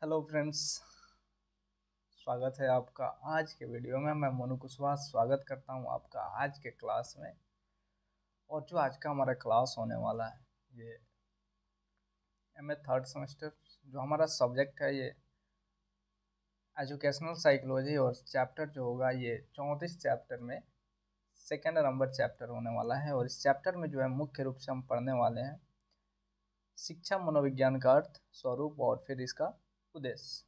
Hello friends. स्वागत है आपका आज के वीडियो में। मैं मोनू कुशवाहा स्वागत करता हूं आपका आज के क्लास में। और जो आज का हमारा क्लास होने वाला है ये एमए थर्ड सेमेस्टर जो हमारा सब्जेक्ट है ये एजुकेशनल साइकोलॉजी। और चैप्टर जो होगा ये 34 चैप्टर में सेकेंड नंबर चैप्टर होने वाला है। और इस चैप्टर में जो है मुख्य रूप से हम पढ़ने वाले हैं शिक्षा मनोविज्ञान का अर्थ, स्वरूप और फिर इसका उद्देश्य।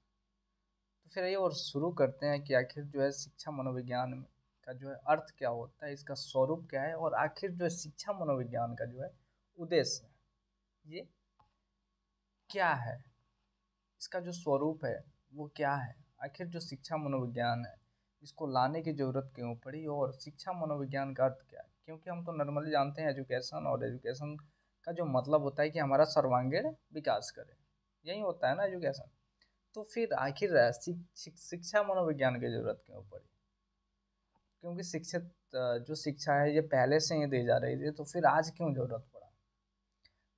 तो फिर ये और शुरू करते हैं कि आखिर जो है शिक्षा मनोविज्ञान का जो है अर्थ क्या होता है, इसका स्वरूप क्या है और आखिर जो है शिक्षा मनोविज्ञान का जो है उद्देश्य है ये क्या है, इसका जो स्वरूप है वो क्या है। आखिर जो शिक्षा मनोविज्ञान है इसको लाने की जरूरत क्यों पड़ी और शिक्षा मनोविज्ञान का अर्थ क्या है। क्योंकि हम तो नॉर्मली जानते हैं एजुकेशन, और एजुकेशन का जो मतलब होता है कि हमारा सर्वांगीण विकास करे, यही होता है ना एजुकेशन। तो फिर आखिर शिक्षा मनोविज्ञान की जरूरत क्यों पड़ी। क्योंकि शिक्षित जो शिक्षा है ये पहले से ही दी जा रही थी, तो फिर आज क्यों जरूरत पड़ा।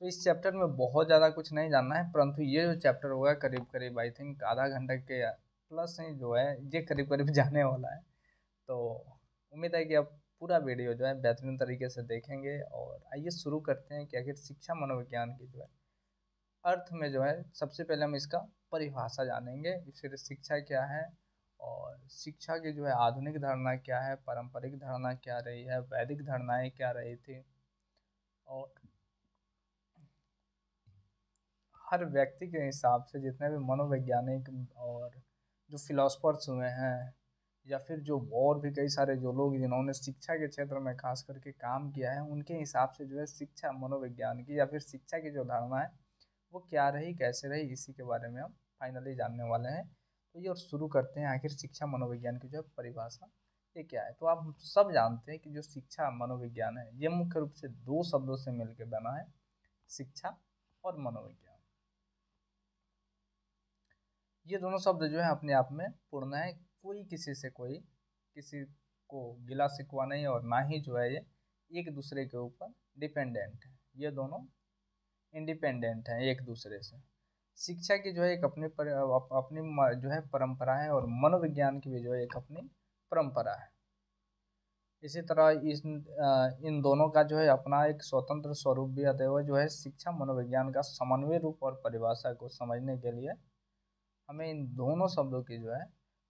तो इस चैप्टर में बहुत ज़्यादा कुछ नहीं जानना है, परंतु ये जो चैप्टर होगा करीब करीब आई थिंक आधा घंटे के प्लस ही जो है ये करीब करीब जाने वाला है। तो उम्मीद है कि आप पूरा वीडियो जो है बेहतरीन तरीके से देखेंगे। और आइए शुरू करते हैं कि आखिर शिक्षा मनोविज्ञान की जो है अर्थ में जो है सबसे पहले हम इसका परिभाषा जानेंगे, फिर शिक्षा क्या है और शिक्षा की जो है आधुनिक धारणा क्या है, पारंपरिक धारणा क्या रही है, वैदिक धारणाएं क्या रही थी। और हर व्यक्ति के हिसाब से जितने भी मनोवैज्ञानिक और जो फिलोसफर्स हुए हैं या फिर जो और भी कई सारे जो लोग जिन्होंने शिक्षा के क्षेत्र में खास करके काम किया है, उनके हिसाब से जो है शिक्षा मनोविज्ञान की या फिर शिक्षा की जो धारणा है वो क्या रही, कैसे रही, इसी के बारे में हम फाइनली जानने वाले हैं। तो ये और शुरू करते हैं आखिर शिक्षा मनोविज्ञान की जो परिभाषा ये क्या है। तो आप सब जानते हैं कि जो शिक्षा मनोविज्ञान है ये मुख्य रूप से दो शब्दों से मिलकर बना है, शिक्षा और मनोविज्ञान। ये दोनों शब्द जो है अपने आप में पूर्ण है, कोई किसी से कोई किसी को गिला शिकवा नहीं और ना ही जो है ये एक दूसरे के ऊपर डिपेंडेंट है। ये दोनों इंडिपेंडेंट हैं एक दूसरे से। शिक्षा की जो है एक अपनी जो है परंपरा है और मनोविज्ञान की भी जो है एक अपनी परंपरा है। इसी तरह इन दोनों का जो है अपना एक स्वतंत्र स्वरूप भी अतः हुआ जो है शिक्षा मनोविज्ञान का समन्वय रूप और परिभाषा को समझने के लिए हमें इन दोनों शब्दों की जो है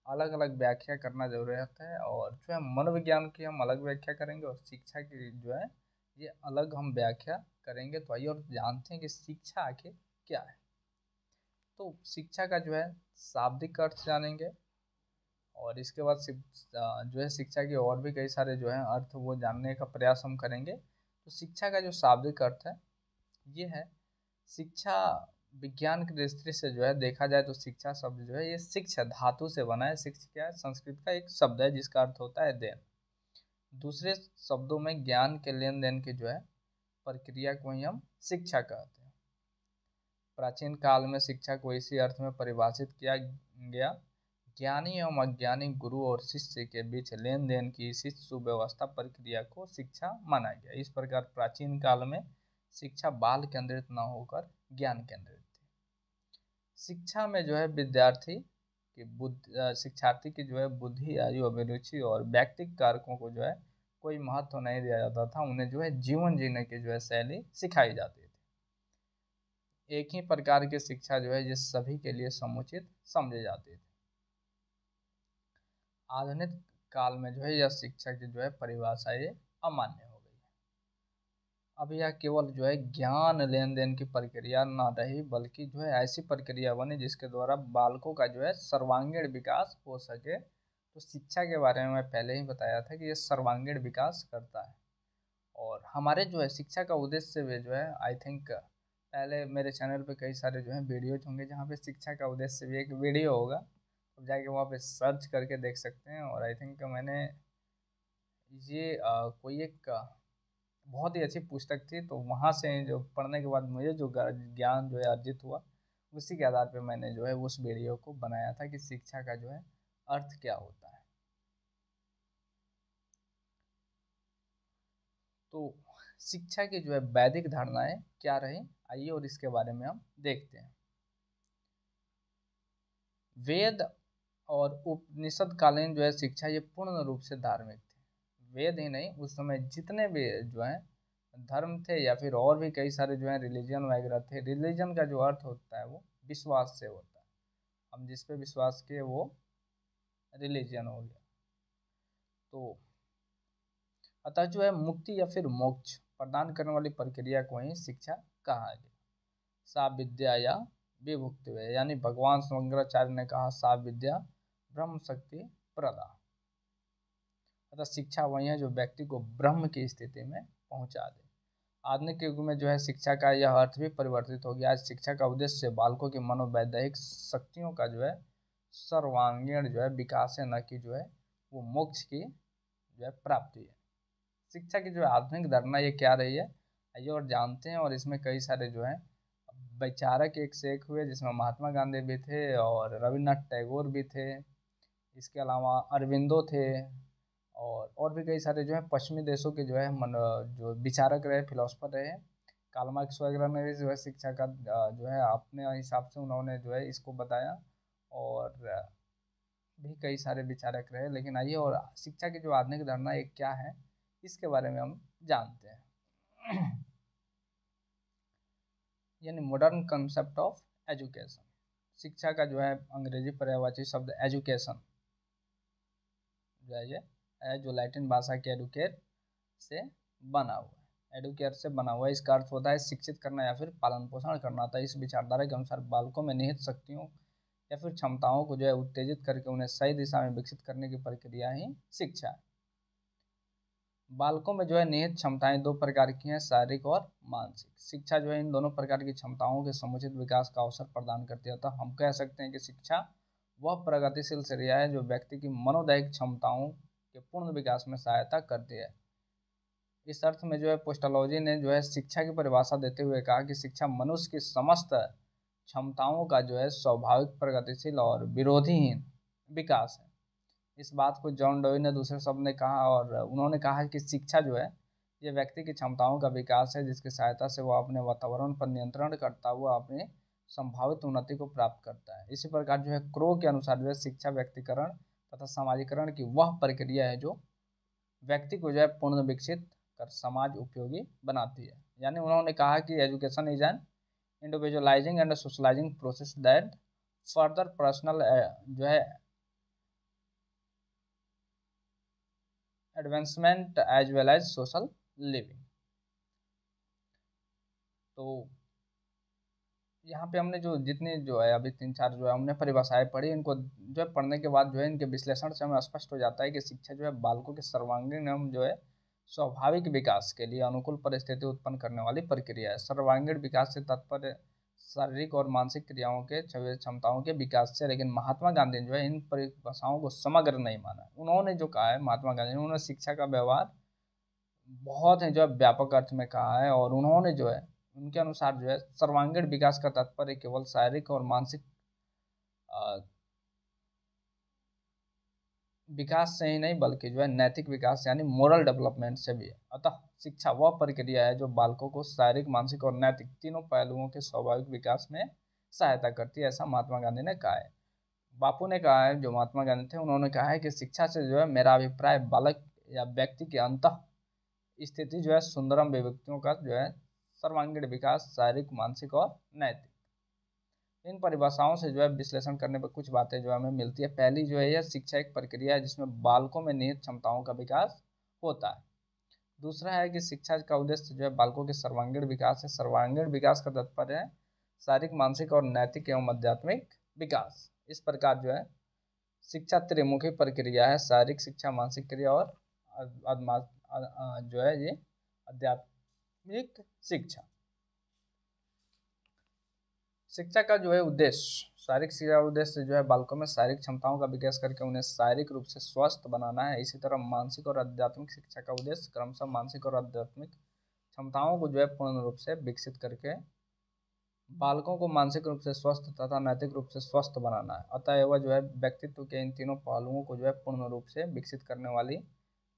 अलग अलग व्याख्या करना जरूरत है। और जो है मनोविज्ञान की हम अलग व्याख्या करेंगे और शिक्षा की जो है ये अलग हम व्याख्या करेंगे। तो आइए और जानते हैं कि शिक्षा आखिर क्या है। तो शिक्षा का जो है शाब्दिक अर्थ जानेंगे और इसके बाद जो है शिक्षा के और भी कई सारे जो है अर्थ वो जानने का प्रयास हम करेंगे। तो शिक्षा का जो शाब्दिक अर्थ है ये है शिक्षा। विज्ञान की दृष्टि से जो है देखा जाए तो शिक्षा शब्द जो है ये शिक्षा धातु से बना है। शिक्षा क्या है, संस्कृत का एक शब्द है जिसका अर्थ होता है देन। दूसरे शब्दों में ज्ञान के लेन देन की जो है प्रक्रिया को ही हम शिक्षा कहते हैं। प्राचीन काल में शिक्षा को इसी अर्थ में परिभाषित किया गया, ज्ञानी एवं अज्ञानी गुरु और शिष्य के बीच लेन देन की इसी सुव्यवस्था प्रक्रिया को शिक्षा माना गया। इस प्रकार प्राचीन काल में शिक्षा बाल केंद्रित न होकर ज्ञान केंद्रित थी। शिक्षा में जो है विद्यार्थी की शिक्षार्थी की जो है बुद्धि, आयु, अभिरुचि और व्यक्तिगत कारकों को जो है कोई महत्व नहीं दिया जाता था। उन्हें जो है जीवन जीने की जो है शैली सिखाई जाती थी। एक ही प्रकार की शिक्षा जो है ये सभी के लिए समुचित समझी जाती थी। आधुनिक काल में जो है यह शिक्षा की जो है परिभाषा ये अमान्य हो गई है। अब यह केवल जो है ज्ञान लेन देन की प्रक्रिया न रही, बल्कि जो है ऐसी प्रक्रिया बनी जिसके द्वारा बालकों का जो है सर्वांगीण विकास हो सके। तो शिक्षा के बारे में मैं पहले ही बताया था कि ये सर्वांगीण विकास करता है। और हमारे जो है शिक्षा का उद्देश्य भी जो है आई थिंक पहले मेरे चैनल पे कई सारे जो है वीडियोज होंगे जहाँ पे शिक्षा का उद्देश्य भी एक वीडियो होगा, तो जाके वहाँ पे सर्च करके देख सकते हैं। और आई थिंक मैंने ये कोई एक बहुत ही अच्छी पुस्तक थी, तो वहाँ से जो पढ़ने के बाद मुझे जो ज्ञान जो है अर्जित हुआ उसी के आधार पे मैंने जो है उस वीडियो को बनाया था कि शिक्षा का जो है अर्थ क्या होता है। तो शिक्षा की जो है वैदिक धारणाएं क्या रही, आइए और इसके बारे में हम देखते हैं। वेद और उपनिषद कालीन जो है शिक्षा ये पूर्ण रूप से धार्मिक थी। वेद ही नहीं, उस समय जितने भी जो है धर्म थे या फिर और भी कई सारे जो है रिलीजन वगैरह थे। रिलीजन का जो अर्थ होता है वो विश्वास से होता है, हम जिस पे विश्वास किए वो रिलीजन हो गया। तो अतः जो है मुक्ति या फिर मोक्ष प्रदान करने वाली प्रक्रिया को ही शिक्षा कहा गया। सा विद्या या विभुक्ति वे, यानी भगवान शंकराचार्य ने कहा सा विद्या ब्रह्म शक्ति प्रदा। अतः शिक्षा वही है जो व्यक्ति को ब्रह्म की स्थिति में पहुंचा दे। आधुनिक युग में जो है शिक्षा का यह अर्थ भी परिवर्तित हो गया। आज शिक्षा का उद्देश्य बालकों की मनोवैज्ञानिक शक्तियों का जो है सर्वांगीण जो है विकास है, न कि जो है वो मोक्ष की जो है प्राप्ति है। शिक्षा की जो आधुनिक धारणा ये क्या रही है आइए और जानते हैं। और इसमें कई सारे जो है वैचारक एक से एक हुए, जिसमें महात्मा गांधी भी थे और रविन्द्रनाथ टैगोर भी थे, इसके अलावा अरविंदो थे और भी कई सारे जो है पश्चिमी देशों के जो है जो विचारक रहे, फिलोसफर रहे। कार्ल मार्क्स वगैरह ने भी जो है शिक्षा का जो है अपने हिसाब से उन्होंने जो है इसको बताया, और भी कई सारे विचारक रहे। लेकिन आइए और शिक्षा की जो आधुनिक धारणा एक क्या है इसके बारे में हम जानते हैं। यानी मॉडर्न कंसेप्ट ऑफ एजुकेशन। शिक्षा का जो है अंग्रेजी पर्यायवाची शब्द एजुकेशन जो है ये जो लैटिन भाषा के एडुकेट से बना हुआ है, एडुकेट से बना हुआ है। इसका अर्थ होता है शिक्षित करना या फिर पालन पोषण करना था। इस विचारधारा के अनुसार बालकों में निहित शक्तियों या फिर क्षमताओं को जो है उत्तेजित करके उन्हें सही दिशा में विकसित करने की प्रक्रिया ही शिक्षा है। बालकों में जो है निहित क्षमताएं दो प्रकार की हैं, शारीरिक और मानसिक। शिक्षा जो है इन दोनों प्रकार की क्षमताओं के समुचित विकास का अवसर प्रदान करती है। तो हम कह सकते हैं कि शिक्षा वह प्रगतिशील क्रिया है जो व्यक्ति की मनोदैहिक क्षमताओं के पूर्ण विकास में सहायता करती है। इस अर्थ में जो है पोस्टोलॉजी ने जो है शिक्षा की परिभाषा देते हुए कहा कि शिक्षा मनुष्य की समस्त क्षमताओं का जो है स्वाभाविक प्रगतिशील और विरोधीहीन विकास है। इस बात को जॉन डोई ने दूसरे शब्द ने कहा, और उन्होंने कहा कि शिक्षा जो है ये व्यक्ति की क्षमताओं का विकास है जिसकी सहायता से वह अपने वातावरण पर नियंत्रण करता हुआ अपनी संभावित उन्नति को प्राप्त करता है। इसी प्रकार जो है क्रो के अनुसार जो है शिक्षा व्यक्तिकरण तथा समाजीकरण की वह प्रक्रिया है जो व्यक्ति को जो है पूर्ण विकसित कर समाज उपयोगी बनाती है। यानी उन्होंने कहा कि education is an individualising and socialising process that further personal जो है advancement as well as social living. तो यहाँ पे हमने जो जितने जो है अभी तीन चार जो है हमने परिभाषाएं पढ़ी, इनको जो है पढ़ने के बाद जो है इनके विश्लेषण से हमें स्पष्ट हो जाता है कि शिक्षा जो है बालकों के सर्वांगीण एवं जो है स्वाभाविक विकास के लिए अनुकूल परिस्थिति उत्पन्न करने वाली प्रक्रिया है। सर्वांगीण विकास से तात्पर्य शारीरिक और मानसिक क्रियाओं के क्षमताओं के विकास से। लेकिन महात्मा गांधी जो है इन परिभाषाओं को समग्र नहीं माना। उन्होंने जो कहा है महात्मा गांधी ने, उन्होंने शिक्षा का व्यवहार बहुत है जो है व्यापक अर्थ में कहा है, और उन्होंने जो है उनके अनुसार जो है सर्वांगीण विकास का तात्पर्य केवल शारीरिक और मानसिक विकास से ही नहीं बल्कि जो है नैतिक विकास यानी मोरल डेवलपमेंट से भी है। अतः शिक्षा वह प्रक्रिया है जो बालकों को शारीरिक, मानसिक और नैतिक तीनों पहलुओं के स्वाभाविक विकास में सहायता करती है, ऐसा महात्मा गांधी ने कहा है। बापू ने कहा है, जो महात्मा गांधी थे, उन्होंने कहा है कि शिक्षा से जो है मेरा अभिप्राय बालक या व्यक्ति के अंत स्थिति जो है सुंदरम विभक्तियों का जो है सर्वांगीण विकास शारीरिक, मानसिक और नैतिक। इन परिभाषाओं से जो है विश्लेषण करने पर कुछ बातें जो हमें मिलती है। पहली जो है यह शिक्षा एक प्रक्रिया है जिसमें बालकों में निहित क्षमताओं का विकास होता है। दूसरा है कि शिक्षा का उद्देश्य जो है बालकों के सर्वांगीण विकास है। सर्वांगीण विकास का तात्पर्य है शारीरिक, मानसिक और नैतिक एवं आध्यात्मिक विकास। इस प्रकार जो है शिक्षा त्रिमुखी प्रक्रिया है, शारीरिक शिक्षा, मानसिक क्रिया और जो है ये आध्यात्मिक शिक्षा। शिक्षा का जो है उद्देश्य, शारीरिक शिक्षा का उद्देश्य जो है बालकों में शारीरिक क्षमताओं का विकास करके उन्हें शारीरिक रूप से स्वस्थ बनाना है। इसी तरह मानसिक और आध्यात्मिक शिक्षा का उद्देश्य क्रमशः मानसिक और आध्यात्मिक क्षमताओं को जो है पूर्ण रूप से विकसित करके बालकों को मानसिक रूप से स्वस्थ तथा नैतिक रूप से स्वस्थ बनाना है। अतएव जो है व्यक्तित्व के इन तीनों पहलुओं को जो है पूर्ण रूप से विकसित करने वाली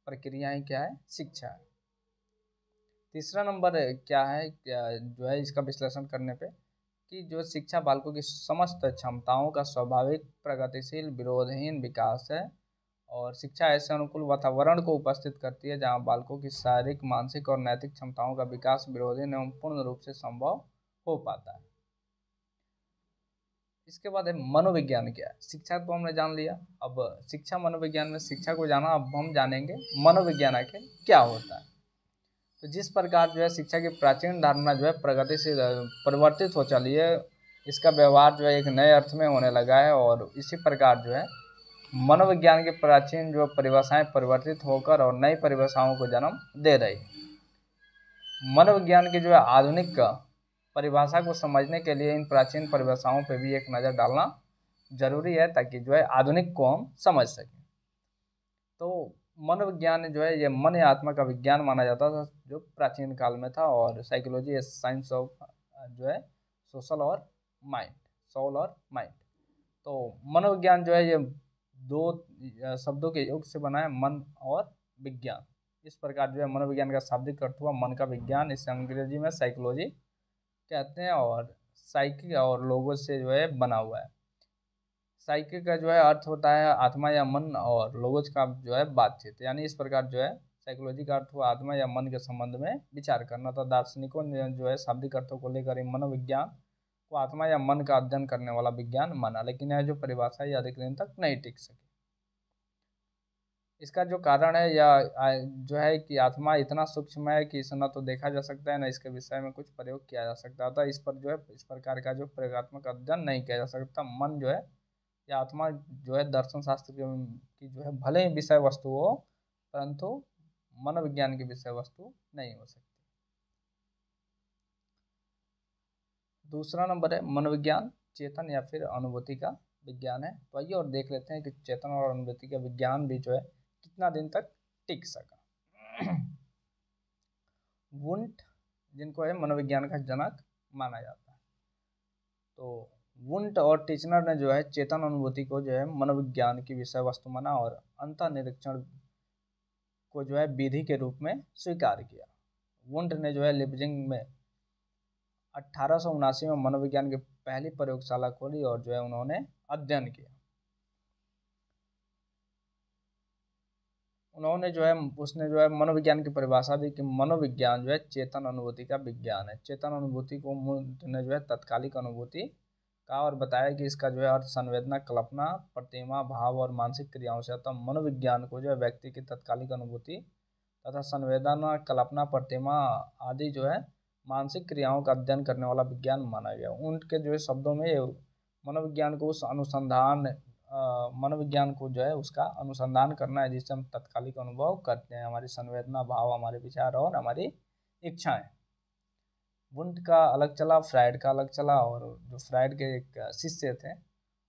प्रक्रिया ही क्या है, शिक्षा है। तीसरा नंबर क्या है जो है इसका विश्लेषण करने पे कि जो शिक्षा बालकों की समस्त क्षमताओं का स्वाभाविक प्रगतिशील विरोधहीन विकास है, और शिक्षा ऐसे अनुकूल वातावरण को उपस्थित करती है जहां बालकों की शारीरिक, मानसिक और नैतिक क्षमताओं का विकास विरोधहीन एवं पूर्ण रूप से संभव हो पाता है। इसके बाद है मनोविज्ञान क्या है। शिक्षा तो हमने जान लिया, अब शिक्षा मनोविज्ञान में शिक्षा को जाना, अब हम जानेंगे मनोविज्ञान आखिर क्या होता है। तो जिस प्रकार जो है शिक्षा की प्राचीन धारणा जो है प्रगति से परिवर्तित हो चली है, इसका व्यवहार जो है एक नए अर्थ में होने लगा है, और इसी प्रकार जो है मनोविज्ञान की प्राचीन जो परिभाषाएं परिवर्तित होकर और नई परिभाषाओं को जन्म दे रही है। मनोविज्ञान की जो है आधुनिक परिभाषा को समझने के लिए इन प्राचीन परिभाषाओं पर भी एक नज़र डालना जरूरी है, ताकि जो है आधुनिक को हम समझ सकें। तो मनोविज्ञान जो है ये मन या आत्मा का विज्ञान माना जाता था जो प्राचीन काल में था, और साइकोलॉजी साइंस ऑफ जो है सोशल और माइंड, सोल और माइंड। तो मनोविज्ञान जो है ये दो शब्दों के योग से बना है, मन और विज्ञान। इस प्रकार जो है मनोविज्ञान का शाब्दिक अर्थ हुआ मन का विज्ञान, इसे अंग्रेजी में साइकोलॉजी कहते हैं, और साइकी और लोगों से जो है बना हुआ है। साइकी का जो है अर्थ होता है आत्मा या मन, और लोगोज का जो है बातचीत। यानी इस प्रकार जो है साइकोलॉजी का अर्थ हुआ आत्मा या मन के संबंध में विचार करना। तो दार्शनिकों ने जो है शाब्दिक अर्थों को लेकर मनोविज्ञान को आत्मा या मन का अध्ययन करने वाला विज्ञान माना, लेकिन यह जो परिभाषा है अधिक दिन तक नहीं टिक सकी। इसका जो कारण है या जो है कि आत्मा इतना सूक्ष्म है कि इसे न तो देखा जा सकता है, न इसके विषय में कुछ प्रयोग किया जा सकता था। इस पर जो है इस प्रकार का जो प्रयोगात्मक अध्ययन नहीं किया जा सकता। मन जो है या आत्मा जो है दर्शन शास्त्र की जो है भले ही विषय वस्तु हो, परंतु मनोविज्ञान की विषय वस्तु नहीं हो सकती। दूसरा नंबर है मनोविज्ञान चेतन या फिर अनुभूति का विज्ञान है। तो आइए और देख लेते हैं कि चेतन और अनुभूति का विज्ञान भी जो है कितना दिन तक टिक सका। वुंट, जिनको है मनोविज्ञान का जनक माना जाता है, तो वुंट और टीचनर ने जो है चेतन अनुभूति को जो है मनोविज्ञान की विषय वस्तु माना, और अंतः निरीक्षण को जो है विधि के रूप में स्वीकार किया। वुंट ने जो है लिपजिंग में 1879 में मनोविज्ञान की पहली प्रयोगशाला खोली, और जो है उन्होंने अध्ययन किया। उन्होंने जो है उसने जो है मनोविज्ञान की परिभाषा दी कि मनोविज्ञान जो है चेतन अनुभूति का विज्ञान है। चेतन अनुभूति को ने जो है तत्कालिक अनुभूति कहा, और बताया कि इसका जो है अर्थ संवेदना, कल्पना, प्रतिमा, भाव और मानसिक क्रियाओं से आता। मनोविज्ञान को जो है व्यक्ति की तत्कालिक अनुभूति तथा संवेदना, कल्पना, प्रतिमा आदि जो है मानसिक क्रियाओं का अध्ययन करने वाला विज्ञान माना गया। उनके जो है शब्दों में मनोविज्ञान को उस अनुसंधान मनोविज्ञान को जो है उसका अनुसंधान करना है जिससे हम तत्कालिक अनुभव करते हैं, हमारी संवेदना, भाव, हमारे विचार और हमारी इच्छाएं। वुंट का अलग चला, फ्राइड का अलग चला, और जो फ्राइड के एक शिष्य थे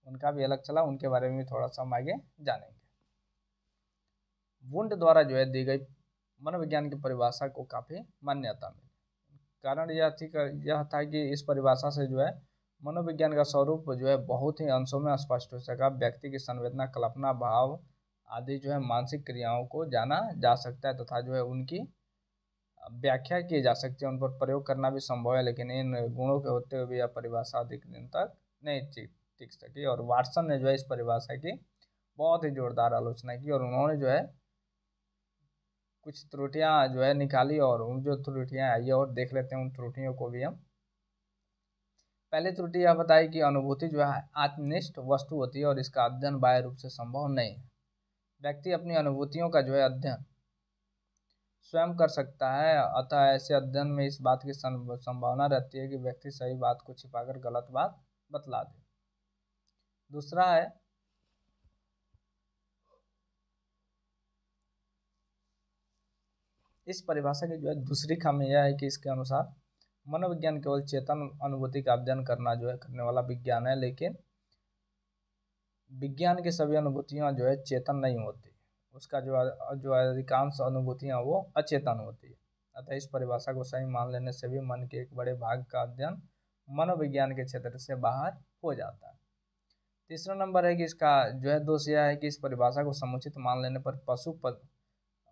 उनका भी अलग चला। उनके बारे में भी थोड़ा सा हम आगे जानेंगे। वुंट द्वारा जो है दी गई मनोविज्ञान की परिभाषा को काफ़ी मान्यता मिली। कारण यह था कि इस परिभाषा से जो है मनोविज्ञान का स्वरूप जो है बहुत ही अंशों में स्पष्ट हो सका। व्यक्ति की संवेदना, कल्पना, भाव आदि जो है मानसिक क्रियाओं को जाना जा सकता है तथा जो है उनकी व्याख्या की जा सकती है, उन पर प्रयोग करना भी संभव है। लेकिन इन गुणों के होते हुए यह परिभाषा अधिक दिन तक नहीं टिक सकी, और वाटसन ने जो है इस परिभाषा की बहुत ही जोरदार आलोचना की, और उन्होंने जो है कुछ त्रुटियां जो है निकाली, और उन जो त्रुटियां आई और देख लेते हैं उन त्रुटियों को भी हम। पहली त्रुटि यह बताई कि अनुभूति जो है आत्मनिष्ठ वस्तु होती है और इसका अध्ययन बाह्य रूप से संभव नहीं है। व्यक्ति अपनी अनुभूतियों का जो है अध्ययन स्वयं कर सकता है, अतः ऐसे अध्ययन में इस बात की संभावना रहती है कि व्यक्ति सही बात को छिपाकर गलत बात बतला दे। दूसरा है इस परिभाषा की जो है दूसरी खामी यह है कि इसके अनुसार मनोविज्ञान केवल चेतन अनुभूति का अध्ययन करना जो है करने वाला विज्ञान है, लेकिन विज्ञान की सभी अनुभूतियां जो है चेतन नहीं होती। उसका जो अधिकांश अनुभूतियां वो अचेतन होती है। अतः इस परिभाषा को सही मान लेने से भी मन के एक बड़े भाग का अध्ययन मनोविज्ञान के क्षेत्र से बाहर हो जाता है। तीसरा नंबर है कि इसका जो है दोष यह है कि इस परिभाषा को समुचित मान लेने पर पशु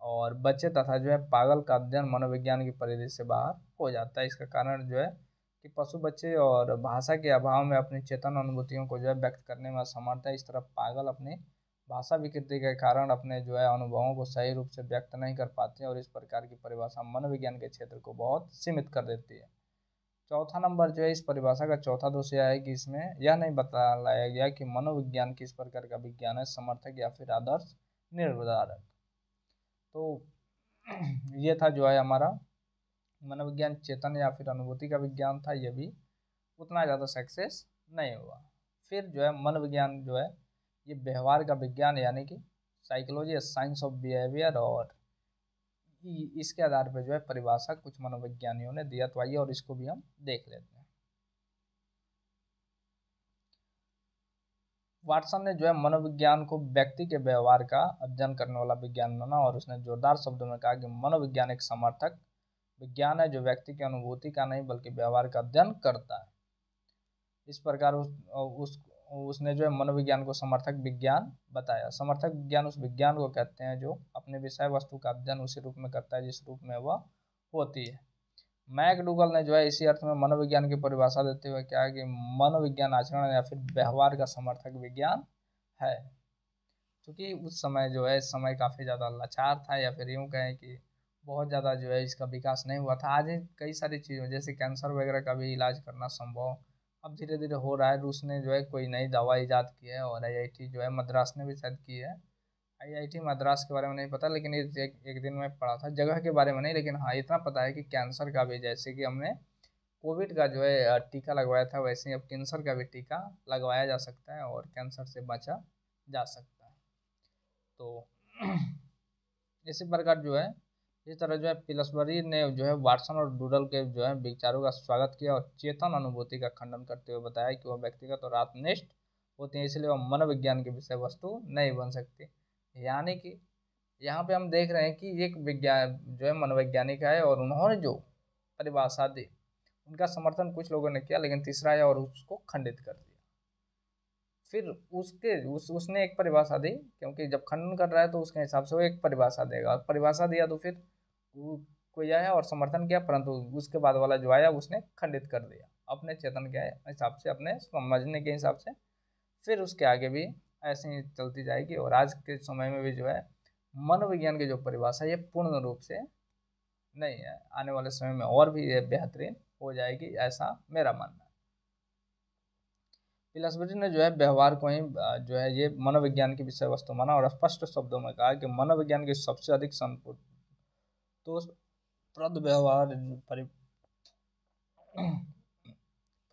और बच्चे तथा जो है पागल का अध्ययन मनोविज्ञान की परिधि से बाहर हो जाता है। इसका कारण जो है कि पशु बच्चे और भाषा के अभाव में अपनी चेतन अनुभूतियों को जो है व्यक्त करने में असमर्थ है। इस तरह पागल अपनी भाषा विकृति के कारण अपने जो है अनुभवों को सही रूप से व्यक्त नहीं कर पाते हैं, और इस प्रकार की परिभाषा मनोविज्ञान के क्षेत्र को बहुत सीमित कर देती है। चौथा नंबर जो है इस परिभाषा का चौथा दोष यह है कि इसमें यह नहीं बताया गया कि मनोविज्ञान किस प्रकार का विज्ञान है, समर्थक या फिर आदर्श निर्धारक। तो ये था जो है हमारा मनोविज्ञान चेतन या फिर अनुभूति का विज्ञान था, ये भी उतना ज़्यादा सक्सेस नहीं हुआ। फिर जो है मनोविज्ञान जो है ये व्यवहार का विज्ञान यानी कि साइकोलॉजी साइंस ऑफ बिहेवियर, और इसके आधार पर जो है परिभाषा कुछ मनोविज्ञानियों ने दिया। तो आइए और इसको भी हम देख लेते हैं। वाटसन ने जो है मनोविज्ञान को व्यक्ति के व्यवहार का अध्ययन करने वाला विज्ञान माना, और उसने जोरदार शब्दों में कहा कि मनोविज्ञान एक समर्थक विज्ञान है जो व्यक्ति की अनुभूति का नहीं बल्कि व्यवहार का अध्ययन करता है। इस प्रकार उसने जो है मनोविज्ञान को समर्थक विज्ञान बताया। समर्थक विज्ञान उस विज्ञान को कहते हैं जो अपने विषय वस्तु का अध्ययन उसी रूप में करता है जिस रूप में वह होती है। मैकडूगल ने जो है इसी अर्थ में मनोविज्ञान की परिभाषा देते हुए क्या है कि मनोविज्ञान आचरण या फिर व्यवहार का समर्थक विज्ञान है। क्योंकि उस समय जो है समय काफ़ी ज़्यादा लाचार था, या फिर यूँ कहें कि बहुत ज़्यादा जो है इसका विकास नहीं हुआ था। आज कई सारी चीज़ों जैसे कैंसर वगैरह का भी इलाज करना संभव अब धीरे धीरे हो रहा है। रूस ने जो है कोई नई दवा ईजाद की है, और आईआईटी जो है मद्रास ने भी शायद की है। आईआईटी मद्रास के बारे में नहीं पता, लेकिन एक दिन में पढ़ा था, जगह के बारे में नहीं, लेकिन हाँ इतना पता है कि कैंसर का भी, जैसे कि हमने कोविड का जो है टीका लगवाया था, वैसे ही अब कैंसर का भी टीका लगवाया जा सकता है और कैंसर से बचा जा सकता है। तो इसी प्रकार जो है इस तरह जो है पिलसबरी ने जो है वाटसन और डूडल के जो है विचारों का स्वागत किया और चेतन अनुभूति का खंडन करते हुए बताया कि वह व्यक्तिगत और आत्मनिष्ठ होती हैं, इसलिए वह मनोविज्ञान की विषय वस्तु नहीं बन सकती। यानी कि यहाँ पे हम देख रहे हैं कि एक विज्ञान जो है मनोवैज्ञानिक है, और उन्होंने जो परिभाषा दी उनका समर्थन कुछ लोगों ने किया, लेकिन तीसरा आया और उसको खंडित कर दिया। फिर उसने एक परिभाषा दी, क्योंकि जब खंडन कर रहा है तो उसके हिसाब से वो एक परिभाषा देगा, और परिभाषा दिया तो फिर कोई आया और समर्थन किया, परंतु उसके बाद वाला जो आया उसने खंडित कर दिया अपने चेतन के हिसाब से, अपने समझने के हिसाब से। फिर उसके आगे भी ऐसे ही चलती जाएगी, और आज के समय में भी जो है मनोविज्ञान की जो परिभाषा ये पूर्ण रूप से नहीं है, आने वाले समय में और भी ये बेहतरीन हो जाएगी, ऐसा मेरा मानना है। पिलसबरी ने जो है व्यवहार को ही जो है ये मनोविज्ञान की विषय वस्तु माना, और स्पष्ट शब्दों में कहा कि मनोविज्ञान की सबसे अधिक संतोषप्रद व्यवहार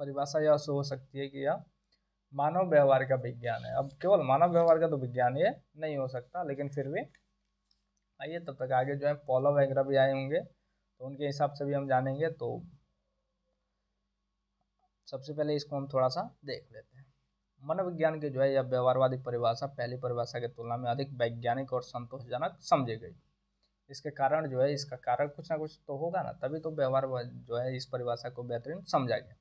परिभाषा यह हो सकती है कि यह मानव व्यवहार का विज्ञान है। अब केवल मानव व्यवहार का तो विज्ञान ये नहीं हो सकता, लेकिन फिर भी आइए तब तक आगे जो है पॉलो वगैरह भी आए होंगे तो उनके हिसाब से भी हम जानेंगे। तो सबसे पहले इसको हम थोड़ा सा देख लेते हैं। मनोविज्ञान की जो है यह व्यवहारवादी परिभाषा पहली परिभाषा की तुलना में अधिक वैज्ञानिक और संतोषजनक समझी गई। इसके कारण जो है इसका कारण कुछ ना कुछ तो होगा ना, तभी तो व्यवहार जो है इस परिभाषा को बेहतरीन समझा गया।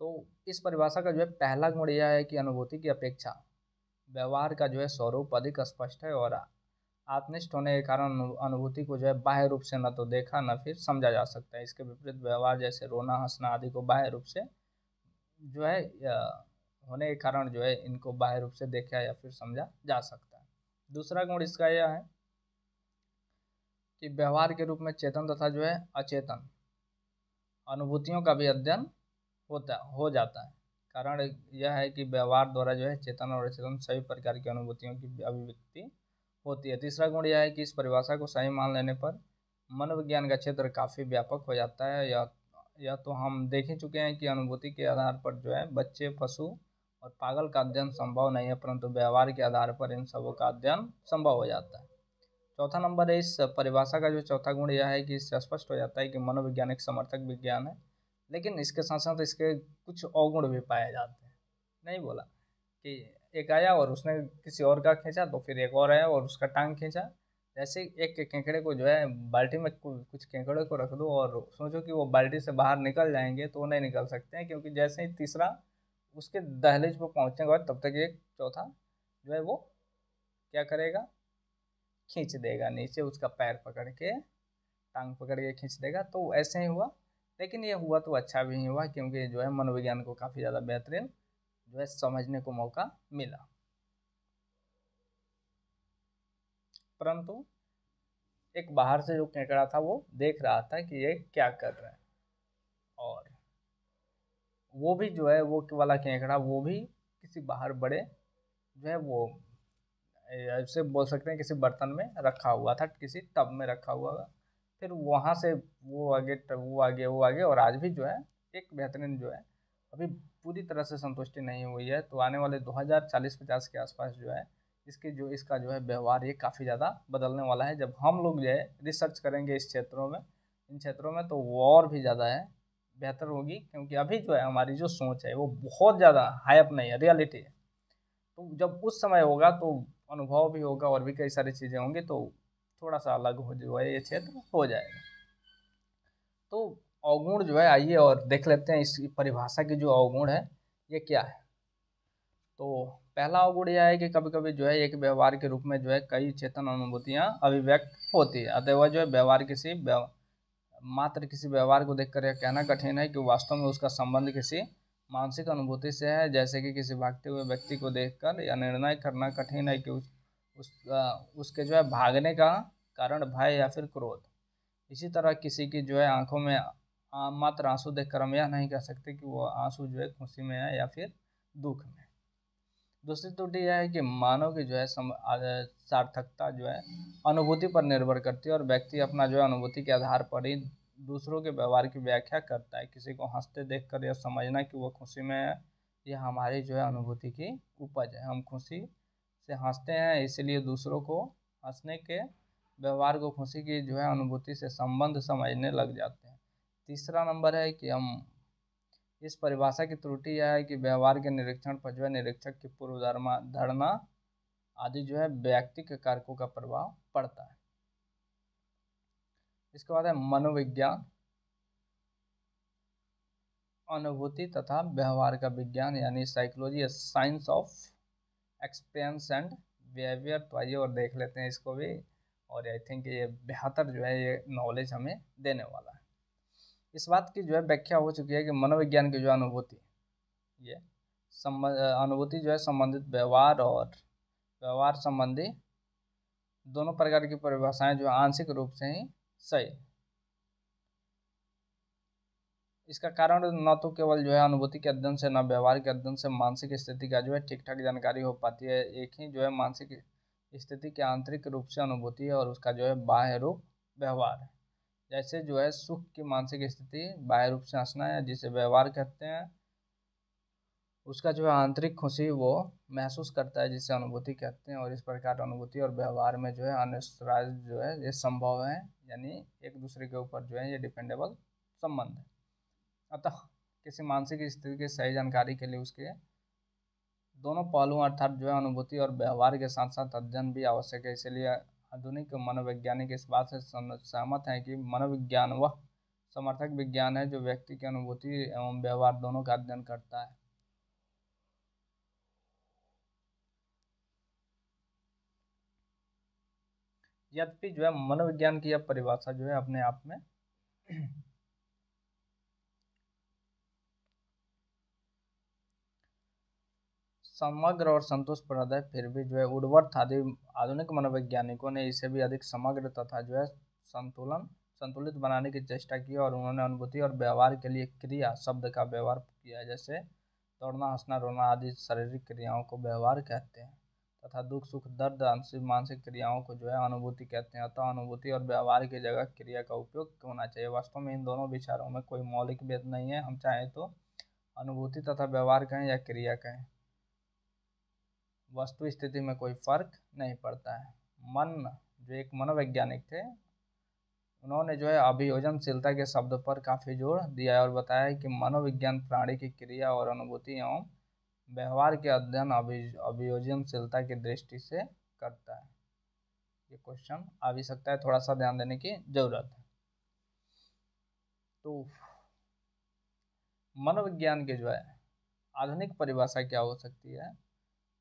तो इस परिभाषा का जो है पहला गुण यह है कि अनुभूति की अपेक्षा व्यवहार का जो है स्वरूप अधिक स्पष्ट है, और आत्मनिष्ठ होने के कारण अनुभूति को जो है बाह्य रूप से न तो देखा न फिर समझा जा सकता है। इसके विपरीत व्यवहार जैसे रोना हंसना आदि को बाह्य रूप से जो है होने के कारण जो है इनको बाह्य रूप से देखा या फिर समझा जा सकता है। दूसरा गुण इसका यह है कि व्यवहार के रूप में चेतन तथा जो है अचेतन अनुभूतियों का भी अध्ययन हो जाता है। कारण यह है कि व्यवहार द्वारा जो है चेतन और अचेतन सभी प्रकार की अनुभूतियों की अभिव्यक्ति होती है। तीसरा गुण यह है कि इस परिभाषा को सही मान लेने पर मनोविज्ञान का क्षेत्र काफ़ी व्यापक हो जाता है। यह तो हम देख ही चुके हैं कि अनुभूति के आधार पर जो है बच्चे, पशु और पागल का अध्ययन संभव नहीं है, परंतु व्यवहार के आधार पर इन सबों का अध्ययन संभव हो जाता है। चौथा नंबर है इस परिभाषा का जो चौथा गुण यह है कि इससे स्पष्ट हो जाता है कि मनोविज्ञान एक समर्थक विज्ञान है, लेकिन इसके साथ साथ इसके कुछ अवगुण भी पाए जाते हैं। नहीं बोला कि एक आया और उसने किसी और का खींचा, तो फिर एक और आया और उसका टांग खींचा। जैसे एक केकड़े को जो है बाल्टी में कुछ केकड़े को रख दो और सोचो कि वो बाल्टी से बाहर निकल जाएंगे, तो वो नहीं निकल सकते हैं, क्योंकि जैसे ही तीसरा उसके दहलीज पर पहुंचने के बाद तब तक एक चौथा जो है वो क्या करेगा, खींच देगा नीचे, उसका पैर पकड़ के टांग पकड़ के खींच देगा। तो ऐसे ही हुआ लेकिन ये हुआ तो अच्छा भी नहीं हुआ, क्योंकि जो है मनोविज्ञान को काफ़ी ज़्यादा बेहतरीन जो है समझने को मौका मिला। परंतु एक बाहर से जो केकड़ा था वो देख रहा था कि ये क्या कर रहे हैं, और वो भी जो है वो वाला केकड़ा वो भी किसी बाहर बड़े जो है वो ऐसे बोल सकते हैं किसी बर्तन में रखा हुआ था, किसी टब में रखा हुआ था। फिर वहाँ से वो आगे और आज भी जो है एक बेहतरीन जो है अभी पूरी तरह से संतुष्टि नहीं हुई है। तो आने वाले 2040-50 के आसपास जो है इसका जो है व्यवहार ये काफ़ी ज़्यादा बदलने वाला है। जब हम लोग जो है रिसर्च करेंगे इन क्षेत्रों में तो वो और भी ज़्यादा है बेहतर होगी, क्योंकि अभी जो है हमारी जो सोच है वो बहुत ज़्यादा हाइप नहीं है, रियलिटी है। तो जब उस समय होगा तो अनुभव भी होगा और भी कई सारी चीज़ें होंगी, तो थोड़ा सा अलग हो जो है ये क्षेत्र हो जाएगा। तो अवगुण जो है आइए और देख लेते हैं इस परिभाषा की जो अवगुण है ये क्या है। तो पहला अवगुण यह है कि कभी कभी जो है एक व्यवहार के रूप में जो है कई चेतन अनुभूतियाँ अभिव्यक्त होती है। अतः वह जो है मात्र किसी व्यवहार को देखकर यह कहना कठिन है कि वास्तव में उसका संबंध किसी मानसिक अनुभूति से है। जैसे कि किसी भागते हुए व्यक्ति को देखकर यह निर्णय करना कठिन है कि उसके जो है भागने का कारण भय या फिर क्रोध। इसी तरह किसी की जो है आंखों में मात्र आंसू देखकर हम यह नहीं कह सकते कि वो आंसू जो है खुशी में है या फिर दुख में। दूसरी त्रुटि यह है कि मानव की जो है सार्थकता जो है अनुभूति पर निर्भर करती है, और व्यक्ति अपना जो है अनुभूति के आधार पर ही दूसरों के व्यवहार की व्याख्या करता है। किसी को हंसते देखकर यह समझना कि वो खुशी में है, यह हमारी जो है अनुभूति की उपज है। हम खुशी से हंसते हैं, इसीलिए दूसरों को हंसने के व्यवहार को खुशी की जो है अनुभूति से संबंध समझने लग जाते हैं। तीसरा नंबर है कि हम इस परिभाषा की त्रुटि यह है कि व्यवहार के निरीक्षण पर जो है निरीक्षक की पूर्व धारणा आदि जो है व्यक्तिगत कारकों का प्रभाव पड़ता है। इसके बाद है मनोविज्ञान, अनुभूति तथा व्यवहार का विज्ञान यानी psychology, science of experience and behaviour. तो आइए और देख लेते हैं इसको भी, और आई थिंक ये बेहतर जो है ये नॉलेज हमें देने वाला है। इस बात की जो है व्याख्या हो चुकी है कि मनोविज्ञान की जो अनुभूति ये अनुभूति जो है संबंधित व्यवहार और व्यवहार संबंधी दोनों प्रकार की परिभाषाएं जो आंशिक रूप से ही सही। इसका कारण न तो केवल जो है अनुभूति के अध्ययन से, न व्यवहार के अध्ययन से मानसिक स्थिति का जो है ठीक ठाक जानकारी हो पाती है। एक ही जो है मानसिक स्थिति के आंतरिक रूप से अनुभूति है और उसका जो है बाह्य रूप व्यवहार है। जैसे जो है सुख की मानसिक स्थिति बाह्य रूप से हंसना है जिसे व्यवहार कहते हैं, उसका जो है आंतरिक खुशी वो महसूस करता है जिसे अनुभूति कहते हैं। और इस प्रकार अनुभूति और व्यवहार में जो है अनुसराज जो है ये संभव है, यानी एक दूसरे के ऊपर जो है ये डिपेंडेबल संबंध है। अतः किसी मानसिक स्थिति की सही जानकारी के लिए उसके दोनों पहलू अर्थात जो है अनुभूति और व्यवहार के साथ साथ अध्ययन भी आवश्यक है। इसलिए आधुनिक मनोवैज्ञानिक इस बात से सहमत हैं कि मनोविज्ञान वह समर्थक विज्ञान है जो व्यक्ति की अनुभूति एवं व्यवहार दोनों का अध्ययन करता है। यद्यपि जो है मनोविज्ञान की यह परिभाषा जो है अपने आप में समग्र और संतोषप्रद है, फिर भी जो है वुडवर्थ आदि आधुनिक मनोवैज्ञानिकों ने इसे भी अधिक समग्र तथा जो है संतुलित बनाने की चेष्टा की, और उन्होंने अनुभूति और व्यवहार के लिए क्रिया शब्द का व्यवहार किया है। जैसे दौड़ना, हंसना, रोना आदि शारीरिक क्रियाओं को व्यवहार कहते हैं तथा दुख, सुख, दर्द आंशिक मानसिक क्रियाओं को जो है अनुभूति कहते हैं। अतः अनुभूति और व्यवहार की जगह क्रिया का उपयोग होना चाहिए। वास्तव में इन दोनों विचारों में कोई मौलिक भेद नहीं है, हम चाहें तो अनुभूति तथा व्यवहार कहें या क्रिया कहें, वस्तु स्थिति में कोई फर्क नहीं पड़ता है। जो एक मनोवैज्ञानिक थे, उन्होंने जो है अभियोजनशीलता के शब्द पर काफ़ी जोर दिया है और बताया है कि मनोविज्ञान प्राणी की क्रिया और अनुभूति एवं व्यवहार के अध्ययन अभियोजनशीलता की दृष्टि से करता है। ये क्वेश्चन आ भी सकता है, थोड़ा सा ध्यान देने की जरूरत है। तो मनोविज्ञान की जो है आधुनिक परिभाषा क्या हो सकती है,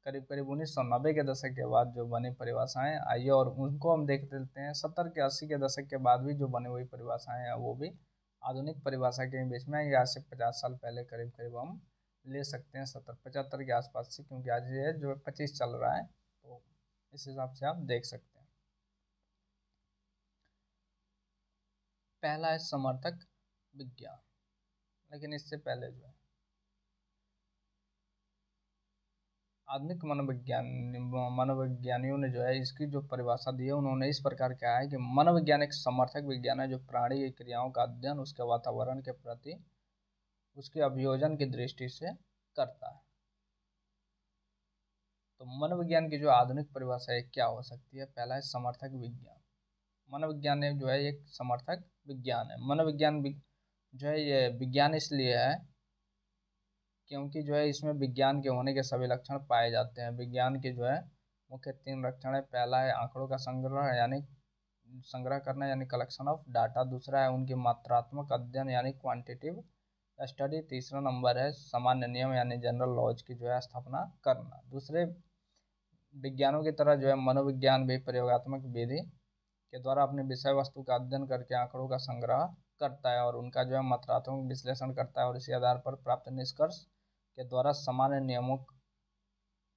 करीब करीब 1990 के दशक के बाद जो बनी परिभाषाएं आइए और उनको हम देख लेते हैं। 70 के 80 के दशक के बाद भी जो बनी हुई परिभाषाएं हैं वो भी आधुनिक परिभाषा के बीच में, ये आज से 50 साल पहले करीब करीब हम ले सकते हैं, 70-75 के आसपास से, क्योंकि आज ये जो 25 चल रहा है, तो इस हिसाब से आप देख सकते हैं। पहला है समर्थक विज्ञान, लेकिन इससे पहले जो है आधुनिक मनोविज्ञानियों ने जो है इसकी जो परिभाषा दी है, उन्होंने इस प्रकार कहा है कि मनोविज्ञान एक समर्थक विज्ञान है जो प्राणी की क्रियाओं का अध्ययन उसके वातावरण के प्रति उसके अभियोजन की दृष्टि से करता है। तो मनोविज्ञान की जो आधुनिक परिभाषा है क्या हो सकती है? पहला है समर्थक विज्ञान। मनोविज्ञान जो है एक समर्थक विज्ञान है। मनोविज्ञान जो है ये विज्ञान इसलिए है क्योंकि जो है इसमें विज्ञान के होने के सभी लक्षण पाए जाते हैं। विज्ञान के जो है मुख्य 3 लक्षण है। पहला है आंकड़ों का संग्रह यानी संग्रह करना यानी कलेक्शन ऑफ डाटा। दूसरा है उनकी मात्रात्मक अध्ययन यानी क्वांटिटेटिव स्टडी। तीसरा नंबर है सामान्य नियम यानी जनरल लॉज की जो है स्थापना करना। दूसरे विज्ञानों की तरह जो है मनोविज्ञान भी प्रयोगात्मक विधि के द्वारा अपने विषय वस्तु का अध्ययन करके आंकड़ों का संग्रह करता है और उनका जो है मात्रात्मक विश्लेषण करता है और इसी आधार पर प्राप्त निष्कर्ष के द्वारा सामान्य नियमों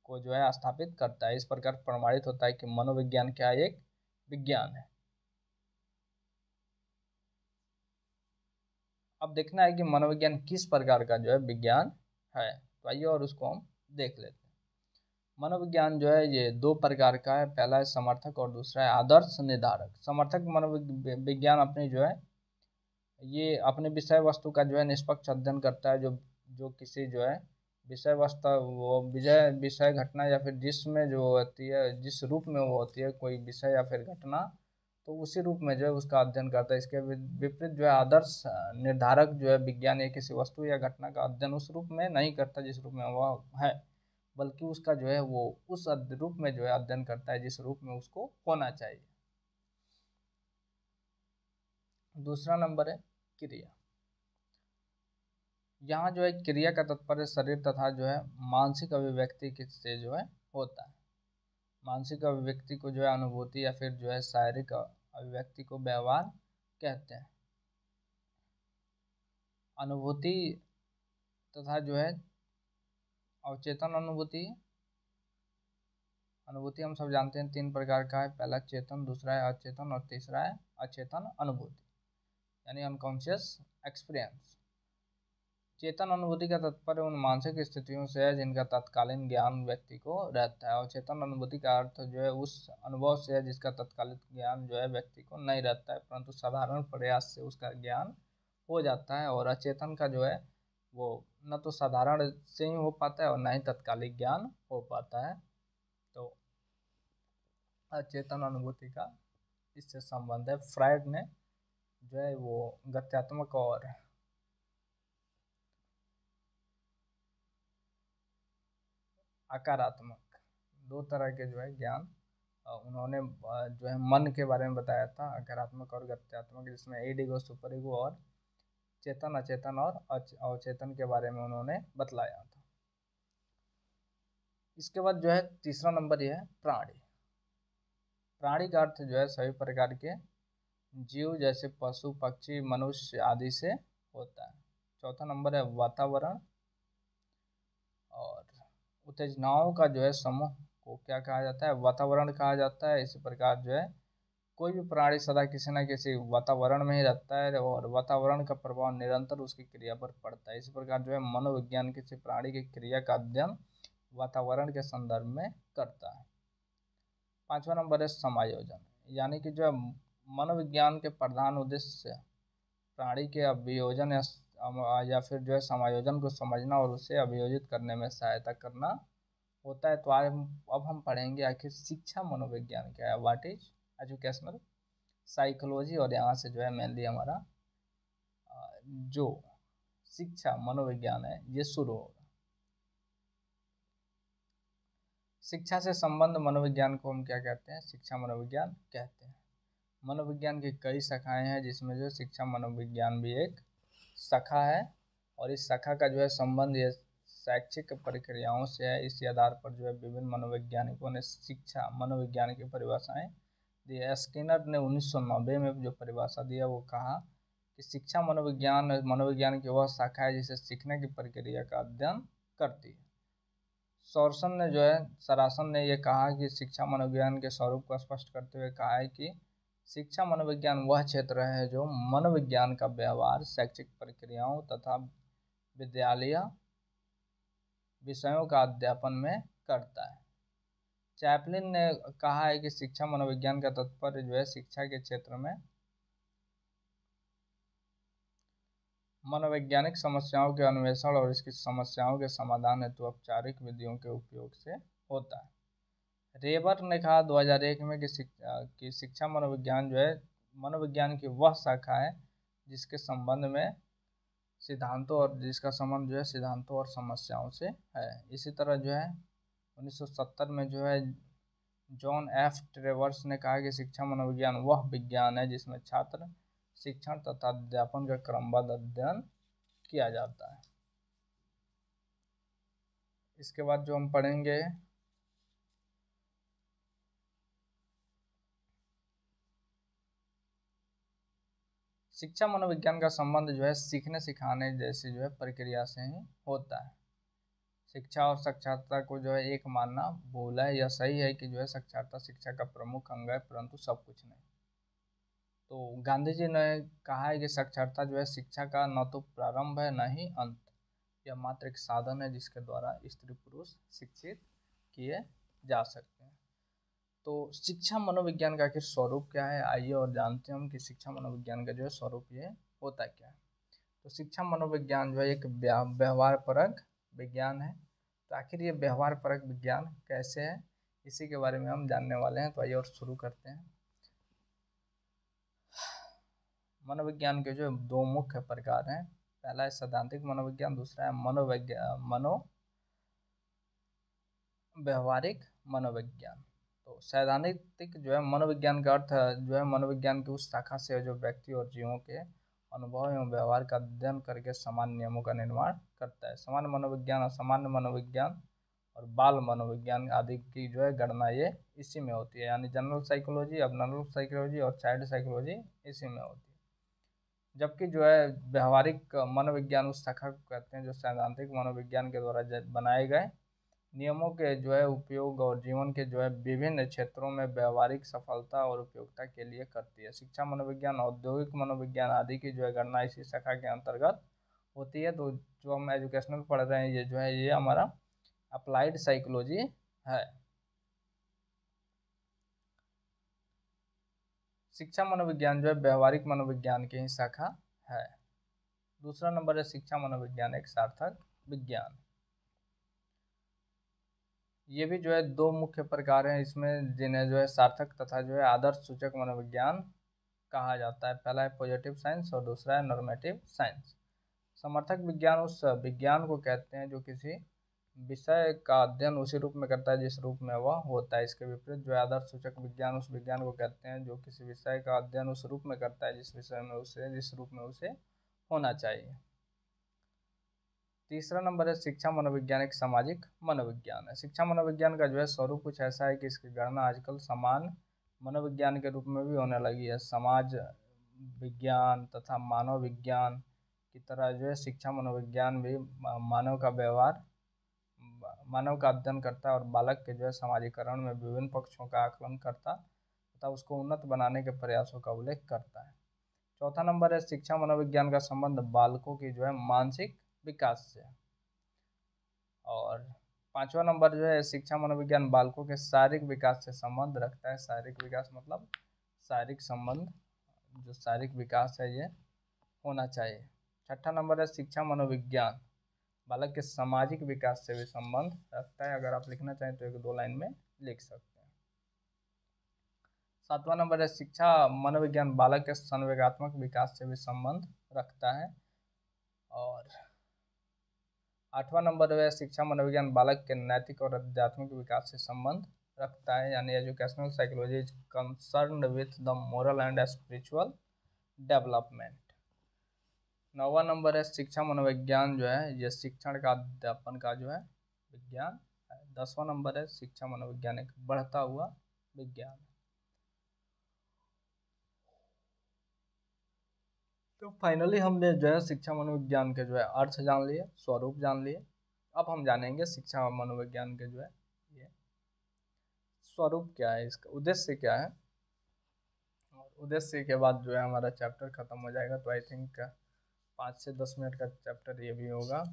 को जो है स्थापित करता है। इस प्रकार प्रमाणित होता है कि मनोविज्ञान क्या एक विज्ञान है। अब देखना है कि मनोविज्ञान किस प्रकार का जो है विज्ञान है, तो आइए और उसको हम देख लेते हैं। मनोविज्ञान जो है ये 2 प्रकार का है। पहला है समर्थक और दूसरा है आदर्श निर्धारक। समर्थक मनोविज्ञान अपनी जो है ये अपने विषय वस्तु का जो है निष्पक्ष अध्ययन करता है, जो किसी जो है विषय वस्तु वो विषय घटना या फिर जिसमें जो होती है जिस रूप में वो होती है कोई विषय या फिर घटना, तो उसी रूप में जो है उसका अध्ययन करता है। इसके विपरीत जो है आदर्श निर्धारक जो है विज्ञान या किसी वस्तु या घटना का अध्ययन उस रूप में नहीं करता जिस रूप में वह है, बल्कि उसका जो है वो उस रूप में जो है अध्ययन करता है जिस रूप में उसको होना चाहिए। दूसरा नंबर है क्रिया। यहाँ जो है क्रिया का तात्पर्य शरीर तथा जो है मानसिक अभिव्यक्ति से जो है होता है। मानसिक अभिव्यक्ति को जो है अनुभूति या फिर जो है शारीरिक अभिव्यक्ति को व्यवहार कहते हैं। अनुभूति तथा जो है अवचेतन अनुभूति हम सब जानते हैं 3 प्रकार का है। पहला चेतन, दूसरा है अचेतन और तीसरा है अचेतन अनुभूति यानी अनकॉन्शियस एक्सपीरियंस। चेतन अनुभूति का तात्पर्य उन मानसिक स्थितियों से है जिनका तत्कालीन ज्ञान व्यक्ति को रहता है। और चेतन अनुभूति का अर्थ जो है उस अनुभव से है जिसका तत्कालिक ज्ञान जो है व्यक्ति को नहीं रहता है, परंतु साधारण प्रयास से उसका ज्ञान हो जाता है। और अचेतन का जो है वो न तो साधारण से ही हो पाता है और न ही तत्कालिक ज्ञान हो पाता है। तो अचेतन अनुभूति का इससे संबंध है। फ्रायड ने जो है वो गत्यात्मक और आकारात्मक 2 तरह के जो है ज्ञान उन्होंने जो है मन के बारे में बताया था, आकारात्मक और गत्यात्मक, जिसमें ईड ईगो सुपर ईगो और चेतन अचेतन और अवचेतन के बारे में उन्होंने बतलाया था। इसके बाद जो है तीसरा नंबर यह है प्राणी। प्राणी का अर्थ जो है सभी प्रकार के जीव जैसे पशु पक्षी मनुष्य आदि से होता है। चौथा नंबर है वातावरण। और उत्तेजनाओं का जो है समूह को क्या कहा जाता है? वातावरण कहा जाता है। इसी प्रकार जो है कोई भी प्राणी सदा किसी न किसी वातावरण में ही रहता है और वातावरण का प्रभाव निरंतर उसकी क्रिया पर पड़ता है। इसी प्रकार जो है मनोविज्ञान किसी प्राणी की क्रिया का अध्ययन वातावरण के संदर्भ में करता है। 5वां नंबर है समायोजन, यानी कि जो है मनोविज्ञान के प्रधान उद्देश्य प्राणी के अभियोजन या फिर जो है समायोजन को समझना और उसे अभियोजित करने में सहायता करना होता है। तो आज अब हम पढ़ेंगे आखिर शिक्षा मनोविज्ञान क्या है, व्हाट इज एजुकेशनल साइकोलॉजी। और यहाँ से जो है मेनली हमारा जो शिक्षा मनोविज्ञान है ये शुरू होगा। शिक्षा से संबंध मनोविज्ञान को हम क्या कहते हैं? शिक्षा मनोविज्ञान कहते हैं। मनोविज्ञान की कई शाखाएं हैं जिसमें जो शिक्षा मनोविज्ञान भी एक शाखा है और इस शाखा का जो है संबंध ये शैक्षिक प्रक्रियाओं से है। इसी आधार पर जो है विभिन्न मनोवैज्ञानिकों ने शिक्षा मनोविज्ञान की परिभाषाएं दी है। स्किनर ने 1990 में जो परिभाषा दिया वो कहा कि शिक्षा मनोविज्ञान की वह शाखा है जिसे सीखने की प्रक्रिया का अध्ययन करती है। सरासन ने यह कहा कि शिक्षा मनोविज्ञान के स्वरूप को स्पष्ट करते हुए कहा है कि शिक्षा मनोविज्ञान वह क्षेत्र है जो मनोविज्ञान का व्यवहार शैक्षिक प्रक्रियाओं तथा विद्यालय विषयों का अध्यापन में करता है। चैपलिन ने कहा है कि शिक्षा मनोविज्ञान का तात्पर्य शिक्षा के क्षेत्र में मनोवैज्ञानिक समस्याओं के अन्वेषण और इसकी समस्याओं के समाधान हेतु औपचारिक विधियों के उपयोग से होता है। रेबर ने कहा 2001 में कि शिक्षा मनोविज्ञान मनोविज्ञान की वह शाखा है जिसके संबंध में जिसका संबंध सिद्धांतों और समस्याओं से है। इसी तरह 1970 में जॉन एफ ट्रेवर्स ने कहा कि शिक्षा मनोविज्ञान वह विज्ञान है जिसमें छात्र शिक्षण तथा अध्यापन का क्रमबद्ध अध्ययन किया जाता है। इसके बाद जो हम पढ़ेंगे शिक्षा मनोविज्ञान का संबंध सीखने सिखाने जैसी प्रक्रिया से ही होता है। शिक्षा और साक्षरता को एक मानना भूल है। यह सही है कि साक्षरता शिक्षा का प्रमुख अंग है, परंतु सब कुछ नहीं। तो गांधी जी ने कहा है कि साक्षरता शिक्षा का न तो प्रारंभ है न ही अंत। यह मात्र एक साधन है जिसके द्वारा स्त्री पुरुष शिक्षित किए जा सकते हैं। तो शिक्षा मनोविज्ञान का आखिर स्वरूप क्या है, आइए और जानते हैं हम कि शिक्षा मनोविज्ञान का स्वरूप ये होता क्या है। तो शिक्षा मनोविज्ञान एक व्यवहार परक विज्ञान है। तो आखिर ये व्यवहार परक विज्ञान कैसे है, इसी के बारे में हम जानने वाले हैं। तो आइए और शुरू करते हैं। मनोविज्ञान के दो मुख्य प्रकार हैं। पहला है सैद्धांतिक मनोविज्ञान, दूसरा है व्यवहारिक मनोविज्ञान। तो सैद्धांतिक मनोविज्ञान का अर्थ मनोविज्ञान की उस शाखा से जो व्यक्ति और जीवों के अनुभव एवं व्यवहार का अध्ययन करके सामान्य नियमों का निर्माण करता है। सामान्य मनोविज्ञान, असामान्य मनोविज्ञान और बाल मनोविज्ञान आदि की गणना ये इसी में होती है। यानी जनरल साइकोलॉजी, अबनॉर्मल साइकोलॉजी और चाइल्ड साइकोलॉजी इसी में होती है। जबकि व्यवहारिक मनोविज्ञान उस शाखा को कहते हैं जो सैद्धांतिक मनोविज्ञान के द्वारा बनाए गए नियमों के उपयोग और जीवन के विभिन्न क्षेत्रों में व्यवहारिक सफलता और उपयोगिता के लिए करती है। शिक्षा मनोविज्ञान, औद्योगिक मनोविज्ञान आदि की गणना इसी शाखा के अंतर्गत होती है। तो जो हम एजुकेशनल पढ़ रहे हैं ये हमारा अप्लाइड साइकोलॉजी है। शिक्षा मनोविज्ञान व्यवहारिक मनोविज्ञान की ही शाखा है। दूसरा नंबर है शिक्षा मनोविज्ञान एक सार्थक विज्ञान। ये भी दो मुख्य प्रकार हैं इसमें, जिन्हें सार्थक तथा आदर्श सूचक मनोविज्ञान कहा जाता है। पहला है पॉजिटिव साइंस और दूसरा है नॉर्मेटिव साइंस। समर्थक विज्ञान उस विज्ञान को कहते हैं जो किसी विषय का अध्ययन उसी रूप में करता है जिस रूप में वह होता है। इसके विपरीत आदर्श सूचक विज्ञान उस विज्ञान को कहते हैं जो किसी विषय का अध्ययन उस रूप में करता है जिस रूप में उसे होना चाहिए। तीसरा नंबर है शिक्षा मनोविज्ञान एक सामाजिक मनोविज्ञान है। शिक्षा मनोविज्ञान का स्वरूप कुछ ऐसा है कि इसकी गणना आजकल समान मनोविज्ञान के रूप में भी होने लगी है। समाज विज्ञान तथा मानव विज्ञान की तरह शिक्षा मनोविज्ञान भी मानव का अध्ययन करता है और बालक के समाजीकरण में विभिन्न पक्षों का आकलन करता तथा उसको उन्नत बनाने के प्रयासों का उल्लेख करता है। चौथा नंबर है शिक्षा मनोविज्ञान का संबंध बालकों की मानसिक विकास से। और पांचवा नंबर शिक्षा मनोविज्ञान बालकों के शारीरिक विकास से संबंध रखता है। शारीरिक विकास मतलब शारीरिक संबंध, जो शारीरिक विकास है ये होना चाहिए। छठा नंबर है शिक्षा मनोविज्ञान बालक के सामाजिक विकास से भी संबंध रखता है। अगर आप लिखना चाहें तो एक दो लाइन में लिख सकते हैं। सातवां नंबर है शिक्षा मनोविज्ञान बालक के संवेगात्मक विकास से भी संबंध रखता है। और आठवां नंबर है शिक्षा मनोविज्ञान बालक के नैतिक और आध्यात्मिक विकास से संबंध रखता है। यानी educational psychology is concerned with the moral and spiritual development. नौवां नंबर है शिक्षा मनोविज्ञान ये शिक्षण का अध्यापन का विज्ञान है। 10वां नंबर है शिक्षा मनोविज्ञान एक बढ़ता हुआ विज्ञान। तो फाइनली हमने जो है शिक्षा मनोविज्ञान के जो है अर्थ जान लिए, स्वरूप जान लिए। अब हम जानेंगे शिक्षा मनोविज्ञान के जो है ये स्वरूप क्या है, इसका उद्देश्य क्या है। और उद्देश्य के बाद जो है हमारा चैप्टर खत्म हो जाएगा। तो आई थिंक 5 से 10 मिनट का चैप्टर ये भी होगा,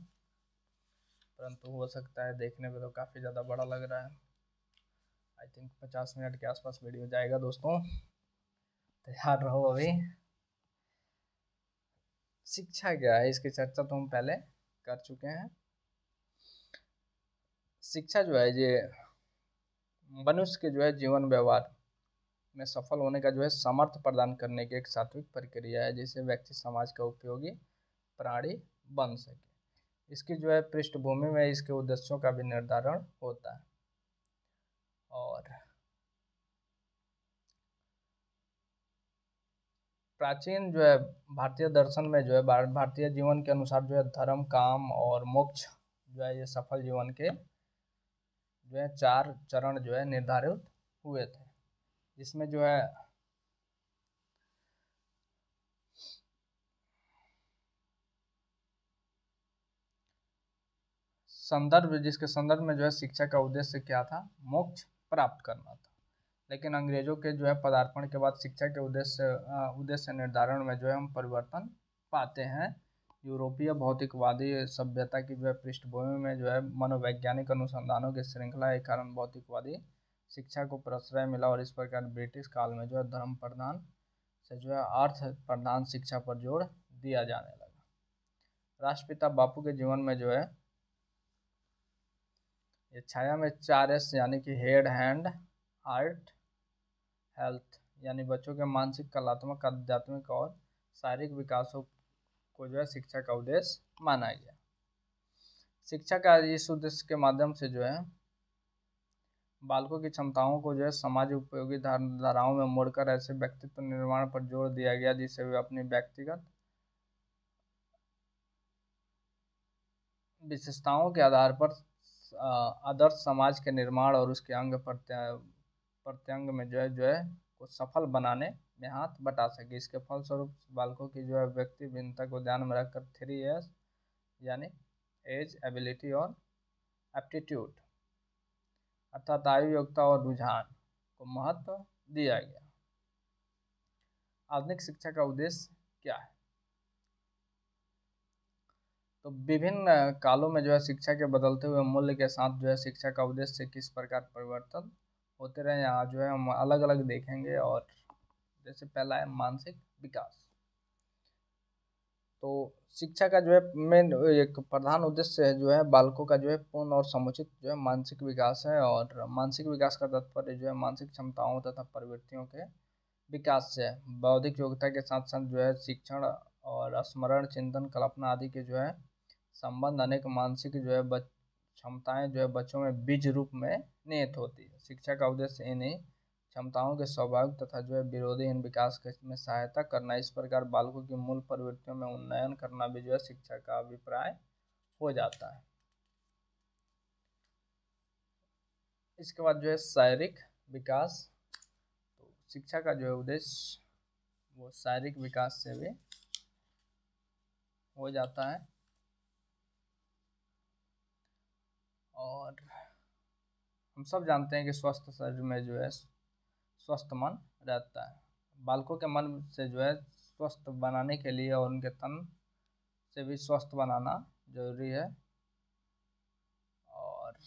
परंतु हो सकता है देखने में तो काफ़ी ज़्यादा बड़ा लग रहा है। आई थिंक 50 मिनट के आसपास वीडियो जाएगा दोस्तों, तैयार रहो। अभी शिक्षा क्या है इसकी चर्चा तो हम पहले कर चुके हैं। शिक्षा जो है ये मनुष्य के जो है जीवन व्यवहार में सफल होने का जो है सामर्थ्य प्रदान करने की एक सात्विक प्रक्रिया है, जिससे व्यक्ति समाज का उपयोगी प्राणी बन सके। इसकी जो है पृष्ठभूमि में इसके उद्देश्यों का भी निर्धारण होता है। और प्राचीन जो है भारतीय दर्शन में जो है भारतीय जीवन के अनुसार जो है धर्म, काम और मोक्ष जो है ये सफल जीवन के जो है 4 चरण जो है निर्धारित हुए थे, जिसमें जो है जिसके संदर्भ में जो है शिक्षा का उद्देश्य क्या था, मोक्ष प्राप्त करना था। लेकिन अंग्रेजों के जो है पदार्पण के बाद शिक्षा के उद्देश्य निर्धारण में जो है हम परिवर्तन पाते हैं। यूरोपीय भौतिकवादी सभ्यता की जो है पृष्ठभूमि में जो है मनोवैज्ञानिक अनुसंधानों की श्रृंखला के कारण भौतिकवादी शिक्षा को प्रश्रय मिला, और इस प्रकार ब्रिटिश काल में जो है धर्म प्रधान से जो है अर्थ प्रधान शिक्षा पर जोर दिया जाने लगा। राष्ट्रपिता बापू के जीवन में जो है ये छाया में 4S यानी कि हेड, हैंड, हार्ट, हेल्थ यानी बच्चों के मानसिक, कलात्मक, आध्यात्मिक और शारीरिक विकासों को जो है शिक्षा का उद्देश्य माना गया। शिक्षा का इस उद्देश्य के माध्यम से जो है बालकों की क्षमताओं को जो है समाज उपयोगी धाराओं में मोड़कर ऐसे व्यक्तित्व निर्माण पर जोर दिया गया जिससे वे अपनी व्यक्तिगत विशेषताओं के आधार पर आदर्श समाज के निर्माण और उसके अंग प्रत्यंग में जो है को सफल बनाने में हाथ बटा सके। इसके फलस्वरूप बालकों की जो है व्यक्ति भिन्नता को ध्यान में रखकर 3S यानी एज, एबिलिटी और एप्टीट्यूड अर्थात आयु, योग्यता और रुझान को महत्व दिया गया। आधुनिक शिक्षा का उद्देश्य क्या है? तो विभिन्न कालों में जो है शिक्षा के बदलते हुए मूल्य के साथ जो है शिक्षा का उद्देश्य किस प्रकार परिवर्तन होते रहे, यहाँ जो है हम अलग अलग देखेंगे। और जैसे पहला है मानसिक विकास। तो शिक्षा का जो है मेन एक प्रधान उद्देश्य है जो है बालकों का जो है पूर्ण और समुचित जो है मानसिक विकास है। और मानसिक विकास का तात्पर्य जो है मानसिक क्षमताओं तथा प्रवृत्तियों के विकास से है। बौद्धिक योग्यता के साथ साथ जो है शिक्षण और स्मरण, चिंतन, कल्पना आदि के जो है संबंध अनेक मानसिक जो है क्षमताएं जो है बच्चों में बीज रूप में निहित होती है। शिक्षा का उद्देश्य इन्हीं क्षमताओं के स्वाभाविक तथा जो है विरोधीहीन विकास में सहायता करना। इस प्रकार बालकों की मूल प्रवृत्तियों में उन्नयन करना भी जो है शिक्षा का अभिप्राय हो जाता है। इसके बाद जो है शारीरिक विकास। तो शिक्षा का जो है उद्देश्य वो शारीरिक विकास से भी हो जाता है। और हम सब जानते हैं कि स्वस्थ शरीर में जो है स्वस्थ मन रहता है। बालकों के मन से जो है स्वस्थ बनाने के लिए और उनके तन से भी स्वस्थ बनाना जरूरी है। और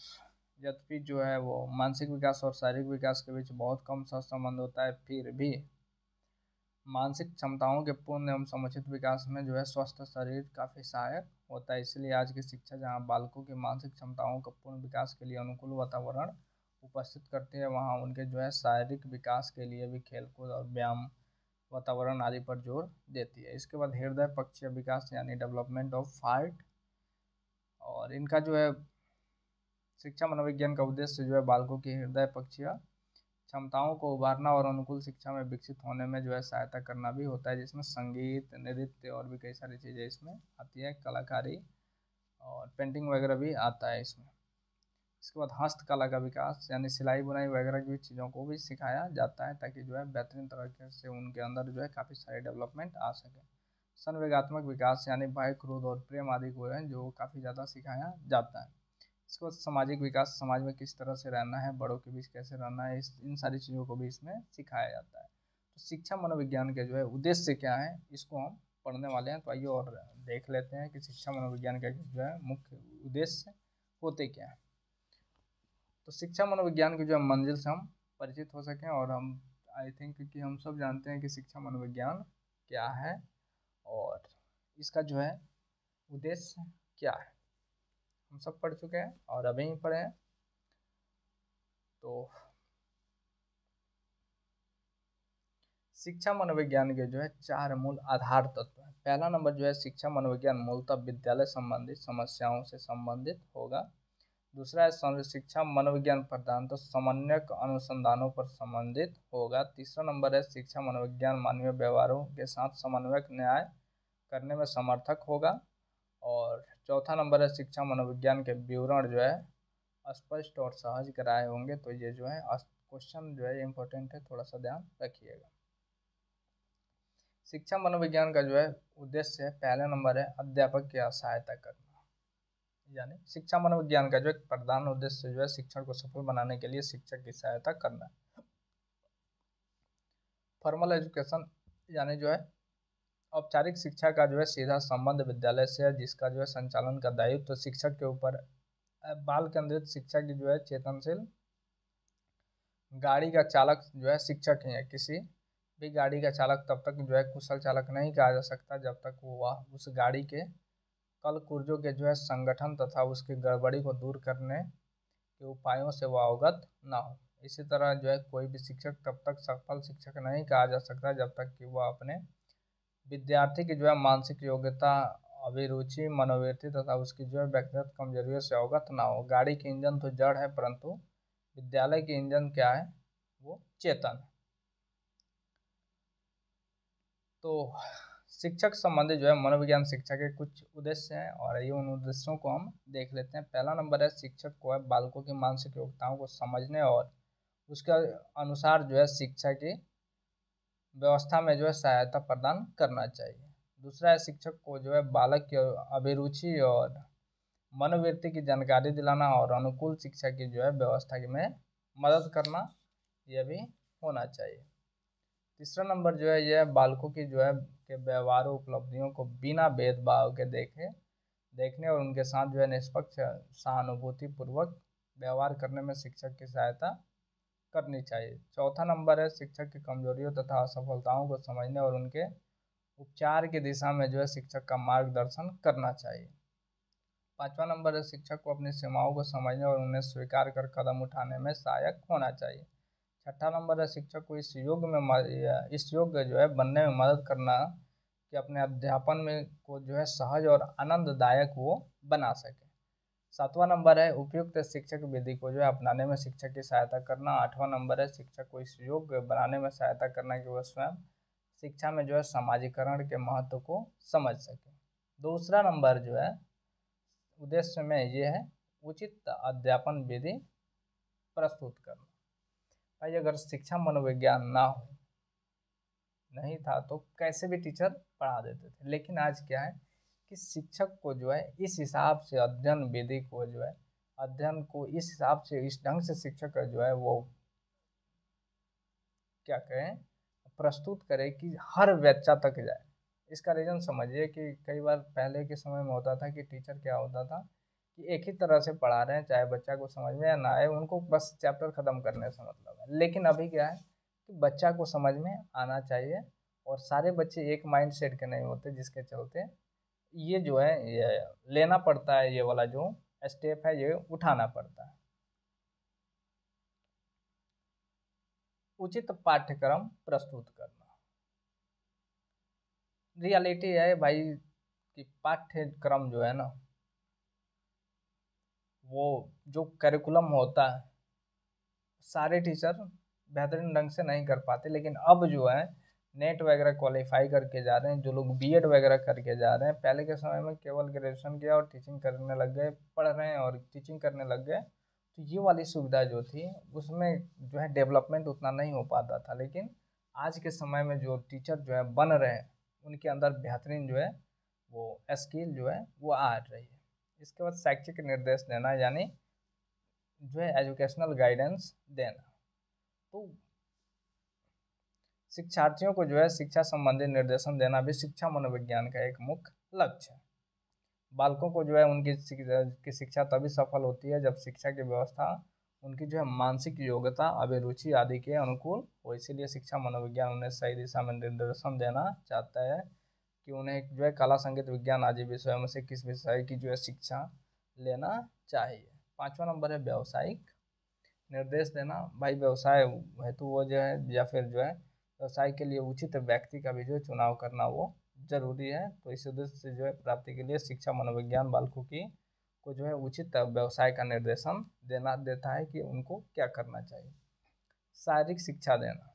यद्यपि जो है वो मानसिक विकास और शारीरिक विकास के बीच बहुत कम सहसंबंध होता है, फिर भी मानसिक क्षमताओं के पूर्ण एवं समुचित विकास में जो है स्वस्थ शरीर काफ़ी सहायक होता है। इसलिए आज की शिक्षा जहाँ बालकों की मानसिक क्षमताओं के पूर्ण विकास के लिए अनुकूल वातावरण उपस्थित करती है, वहाँ उनके जो है शारीरिक विकास के लिए भी खेलकूद और व्यायाम वातावरण आदि पर जोर देती है। इसके बाद हृदय पक्षीय विकास यानी डेवलपमेंट ऑफ हार्ट। और इनका जो है शिक्षा मनोविज्ञान का उद्देश्य जो है बालकों की हृदय पक्षीय क्षमताओं को उभारना और अनुकूल शिक्षा में विकसित होने में जो है सहायता करना भी होता है, जिसमें संगीत, नृत्य और भी कई सारी चीज़ें इसमें आती है, कलाकारी और पेंटिंग वगैरह भी आता है इसमें। इसके बाद हस्तकला का विकास यानी सिलाई बुनाई वगैरह की चीज़ों को भी सिखाया जाता है ताकि जो है बेहतरीन तरीके से उनके अंदर जो है काफ़ी सारी डेवलपमेंट आ सके। संवेगात्मक विकास यानी भय, क्रोध और प्रेम आदि को है जो काफ़ी ज़्यादा सिखाया जाता है। इसको सामाजिक विकास, समाज में किस तरह से रहना है, बड़ों के बीच कैसे रहना है, इन सारी चीज़ों को भी इसमें सिखाया जाता है। तो शिक्षा मनोविज्ञान के जो है उद्देश्य क्या है, इसको हम पढ़ने वाले हैं। तो आइए और देख लेते हैं कि शिक्षा मनोविज्ञान के जो है मुख्य उद्देश्य होते क्या है। तो शिक्षा मनोविज्ञान की जो मंजिल से हम परिचित हो सकें, और हम आई थिंक कि हम सब जानते हैं कि शिक्षा मनोविज्ञान क्या है और इसका जो है उद्देश्य क्या है, हम सब पढ़ चुके हैं और अभी ही पढ़े हैं। तो शिक्षा मनोविज्ञान के जो है 4 मूल आधार तत्व हैं। पहला नंबर जो है, शिक्षा मनोविज्ञान मूलतः विद्यालय संबंधित समस्याओं से संबंधित होगा। दूसरा है शिक्षा मनोविज्ञान प्रधानतः समन्वयक अनुसंधानों पर संबंधित होगा। तीसरा नंबर है, शिक्षा मनोविज्ञान मानवीय व्यवहारों के साथ समन्वयक न्याय करने में समर्थक होगा। और चौथा नंबर है, शिक्षा मनोविज्ञान के विवरण जो है स्पष्ट और सहज कराए होंगे। तो ये जो है क्वेश्चन जो है इम्पोर्टेंट है, थोड़ा सा ध्यान रखिएगा। शिक्षा मनोविज्ञान का जो है उद्देश्य है, पहला नंबर है अध्यापक की सहायता करना, यानी शिक्षा मनोविज्ञान का जो एक प्रधान उद्देश्य जो है शिक्षण को सफल बनाने के लिए शिक्षक की सहायता करना है। फॉर्मल एजुकेशन यानी जो है औपचारिक शिक्षा का जो है सीधा संबंध विद्यालय से है, जिसका जो है संचालन का दायित्व तो शिक्षक के ऊपर है। बाल केंद्रित शिक्षा की जो है चेतनशील गाड़ी का चालक जो है शिक्षक ही है। किसी भी गाड़ी का चालक तब तक जो है कुशल चालक नहीं कहा जा सकता जब तक वह उस गाड़ी के कल पुर्जों के जो है संगठन तथा उसकी गड़बड़ी को दूर करने के उपायों से वह अवगत ना हो। इसी तरह जो है कोई भी शिक्षक तब तक सफल शिक्षक नहीं कहा जा सकता जब तक कि वह अपने विद्यार्थी की जो है मानसिक योग्यता, अभिरुचि, मनोवृत्ति तथा उसकी जो है व्यक्तिगत कमजोरियों से अवगत ना हो। गाड़ी की इंजन तो जड़ है, परंतु विद्यालय की इंजन क्या है, वो चेतन है। तो शिक्षक संबंधी जो है मनोविज्ञान शिक्षा के कुछ उद्देश्य हैं और ये उन उद्देश्यों को हम देख लेते हैं। पहला नंबर है, शिक्षक को है बालकों की मानसिक योग्यताओं को समझने और उसके अनुसार जो है शिक्षा की व्यवस्था में जो है सहायता प्रदान करना चाहिए। दूसरा है, शिक्षक को जो है बालक की अभिरुचि और मनोवृत्ति की जानकारी दिलाना और अनुकूल शिक्षा की जो है व्यवस्था में मदद करना, यह भी होना चाहिए। तीसरा नंबर जो है यह बालकों की जो है के व्यवहार उपलब्धियों को बिना भेदभाव के देखने और उनके साथ जो है निष्पक्ष सहानुभूति पूर्वक व्यवहार करने में शिक्षक की सहायता करनी चाहिए। चौथा नंबर है, शिक्षक की कमजोरियों तथा असफलताओं को समझने और उनके उपचार की दिशा में जो है शिक्षक का मार्गदर्शन करना चाहिए। पांचवा नंबर है, शिक्षक को अपनी सीमाओं को समझने और उन्हें स्वीकार कर कदम उठाने में सहायक होना चाहिए। छठा नंबर है, शिक्षक को इस योग्य जो है बनने में मदद करना कि अपने अध्यापन में को जो है सहज और आनंददायक वो बना सके। सातवां नंबर है, उपयुक्त शिक्षक विधि को जो है अपनाने में शिक्षक की सहायता करना। आठवां नंबर है, शिक्षक को इस योग्य बनाने में सहायता करना कि वह स्वयं शिक्षा में जो है समाजीकरण के महत्व को समझ सके। दूसरा नंबर जो है उद्देश्य में ये है, उचित अध्यापन विधि प्रस्तुत करना। भाई अगर शिक्षा मनोविज्ञान ना हो, नहीं था तो कैसे भी टीचर पढ़ा देते थे, लेकिन आज क्या है कि शिक्षक को जो है इस हिसाब से अध्ययन विधि को जो है अध्ययन को इस हिसाब से इस ढंग से शिक्षक जो है वो क्या कहें प्रस्तुत करे कि हर बच्चा तक जाए। इसका रीज़न समझिए कि कई बार पहले के समय में होता था कि टीचर क्या होता था कि एक ही तरह से पढ़ा रहे हैं, चाहे बच्चा को समझ में या ना आए, उनको बस चैप्टर ख़त्म करने से मतलब है। लेकिन अभी क्या है कि बच्चा को समझ में आना चाहिए और सारे बच्चे एक माइंड सेट के नहीं होते, जिसके चलते ये जो है ये लेना पड़ता है, ये वाला जो स्टेप है ये उठाना पड़ता है। उचित पाठ्यक्रम प्रस्तुत करना। रियलिटी है भाई कि पाठ्यक्रम जो है ना, वो जो करिकुलम होता है सारे टीचर बेहतरीन ढंग से नहीं कर पाते। लेकिन अब जो है नेट वगैरह क्वालिफाई करके जा रहे हैं, जो लोग बीएड वगैरह करके जा रहे हैं, पहले के समय में केवल ग्रेजुएशन किया और टीचिंग करने लग गए, पढ़ रहे हैं और टीचिंग करने लग गए। तो ये वाली सुविधा जो थी उसमें जो है डेवलपमेंट उतना नहीं हो पाता था। लेकिन आज के समय में जो टीचर जो है बन रहे हैं उनके अंदर बेहतरीन जो है वो स्किल जो है वो आ रही है। इसके बाद शैक्षिक निर्देश देना, यानी जो है एजुकेशनल गाइडेंस देना। तो शिक्षार्थियों को जो है शिक्षा संबंधी निर्देशन देना भी शिक्षा मनोविज्ञान का एक मुख्य लक्ष्य है। बालकों को जो है उनकी शिक्षा तभी सफल होती है जब शिक्षा की व्यवस्था उनकी जो है मानसिक योग्यता, अभिरुचि आदि के अनुकूल हो। इसीलिए शिक्षा मनोविज्ञान उन्हें सही दिशा में निर्देशन देना चाहता है कि उन्हें जो है कला, संगीत, विज्ञान आदि विषयों में से किस विषय की जो है शिक्षा लेना चाहिए। 5वां नंबर है व्यावसायिक निर्देश देना। भाई व्यवसाय हेतु वो जो है या फिर जो है व्यवसाय के लिए उचित व्यक्ति का भी जो चुनाव करना वो जरूरी है। तो इस उद्देश्य से जो है प्राप्ति के लिए शिक्षा मनोविज्ञान बालकों की को जो है उचित व्यवसाय का निर्देशन देता है कि उनको क्या करना चाहिए। शारीरिक शिक्षा देना,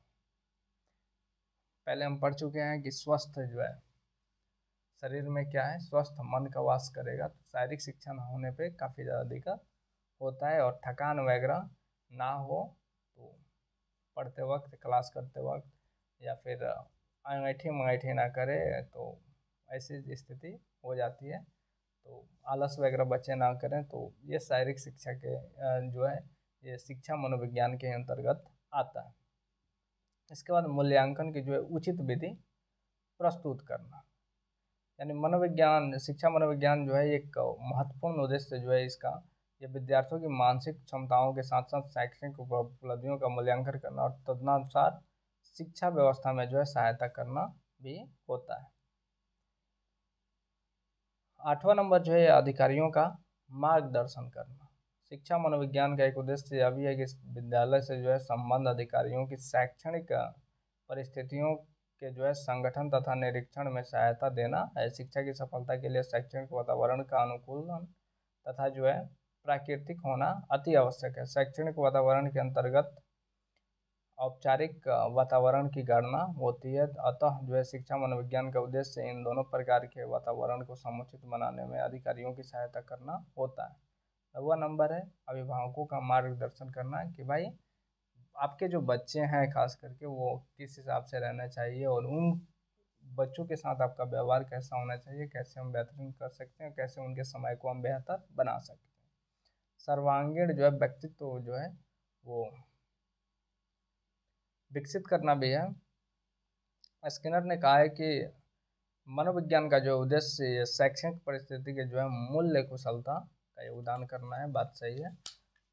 पहले हम पढ़ चुके हैं कि स्वस्थ जो है शरीर में क्या है, स्वस्थ मन का वास करेगा। तो शारीरिक शिक्षा ना होने पे काफ़ी ज़्यादा दिक्कत होता है और थकान वगैरह ना हो तो पढ़ते वक्त, क्लास करते वक्त या फिर अंगैठी मंगैठी ना करे तो ऐसी स्थिति हो जाती है। तो आलस वगैरह बच्चे ना करें। तो ये शारीरिक शिक्षा के जो है ये शिक्षा मनोविज्ञान के अंतर्गत आता है। इसके बाद मूल्यांकन की जो है उचित विधि प्रस्तुत करना, यानी मनोविज्ञान, शिक्षा मनोविज्ञान जो है एक महत्वपूर्ण उद्देश्य जो है इसका ये विद्यार्थियों की मानसिक क्षमताओं के साथ साथ शैक्षणिक उपलब्धियों का मूल्यांकन करना और तदनुसार शिक्षा व्यवस्था में जो है सहायता करना भी होता है। 8वां नंबर जो है अधिकारियों का मार्गदर्शन करना। शिक्षा मनोविज्ञान का एक उद्देश्य यह भी है कि विद्यालय से जो है संबंध अधिकारियों की शैक्षणिक परिस्थितियों के जो है संगठन तथा निरीक्षण में सहायता देना है। शिक्षा की सफलता के लिए शैक्षणिक वातावरण का अनुकूलन तथा जो है प्राकृतिक होना अति आवश्यक है। शैक्षणिक वातावरण के अंतर्गत औपचारिक वातावरण की गणना होती है। अतः जो है शिक्षा मनोविज्ञान का उद्देश्य इन दोनों प्रकार के वातावरण को समुचित बनाने में अधिकारियों की सहायता करना होता है। 9वां नंबर है अभिभावकों का मार्गदर्शन करना कि भाई आपके जो बच्चे हैं खास करके वो किस हिसाब से रहना चाहिए और उन बच्चों के साथ आपका व्यवहार कैसा होना चाहिए, कैसे हम बेहतरीन कर सकते हैं, कैसे उनके समय को हम बेहतर बना सकते हैं। सर्वांगीण जो है व्यक्तित्व जो है वो विकसित करना भी है। स्किनर ने कहा है कि मनोविज्ञान का जो उद्देश्य शैक्षणिक परिस्थिति के जो है मूल्य कुशलता का योगदान करना है। बात सही है,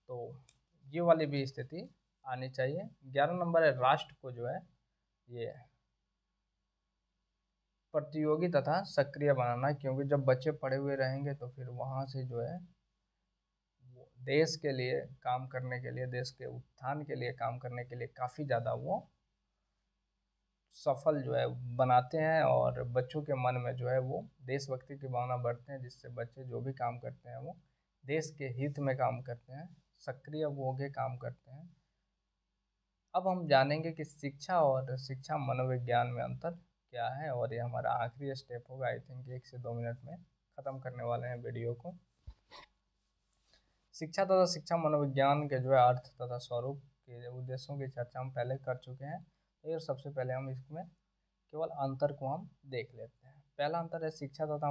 तो ये वाली भी स्थिति आनी चाहिए। 11 नंबर है राष्ट्र को जो है ये प्रतियोगी तथा सक्रिय बनाना, क्योंकि जब बच्चे पढ़े हुए रहेंगे तो फिर वहाँ से जो है वो देश के लिए काम करने के लिए, देश के उत्थान के लिए काम करने के लिए काफ़ी ज़्यादा वो सफल जो है बनाते हैं और बच्चों के मन में जो है वो देशभक्ति की भावना बढ़ते हैं, जिससे बच्चे जो भी काम करते हैं वो देश के हित में काम करते हैं, सक्रिय वो होके काम करते हैं। अब हम जानेंगे कि शिक्षा और शिक्षा मनोविज्ञान में अंतर क्या है और ये हमारा आखिरी स्टेप होगा। आई थिंक 1 से 2 मिनट में ख़त्म करने वाले हैं वीडियो को। शिक्षा तथा शिक्षा मनोविज्ञान के जो है अर्थ तथा स्वरूप के उद्देश्यों की चर्चा हम पहले कर चुके हैं। तो सबसे पहले हम इसमें केवल अंतर को हम देख लेते हैं। पहला अंतर है शिक्षा तथा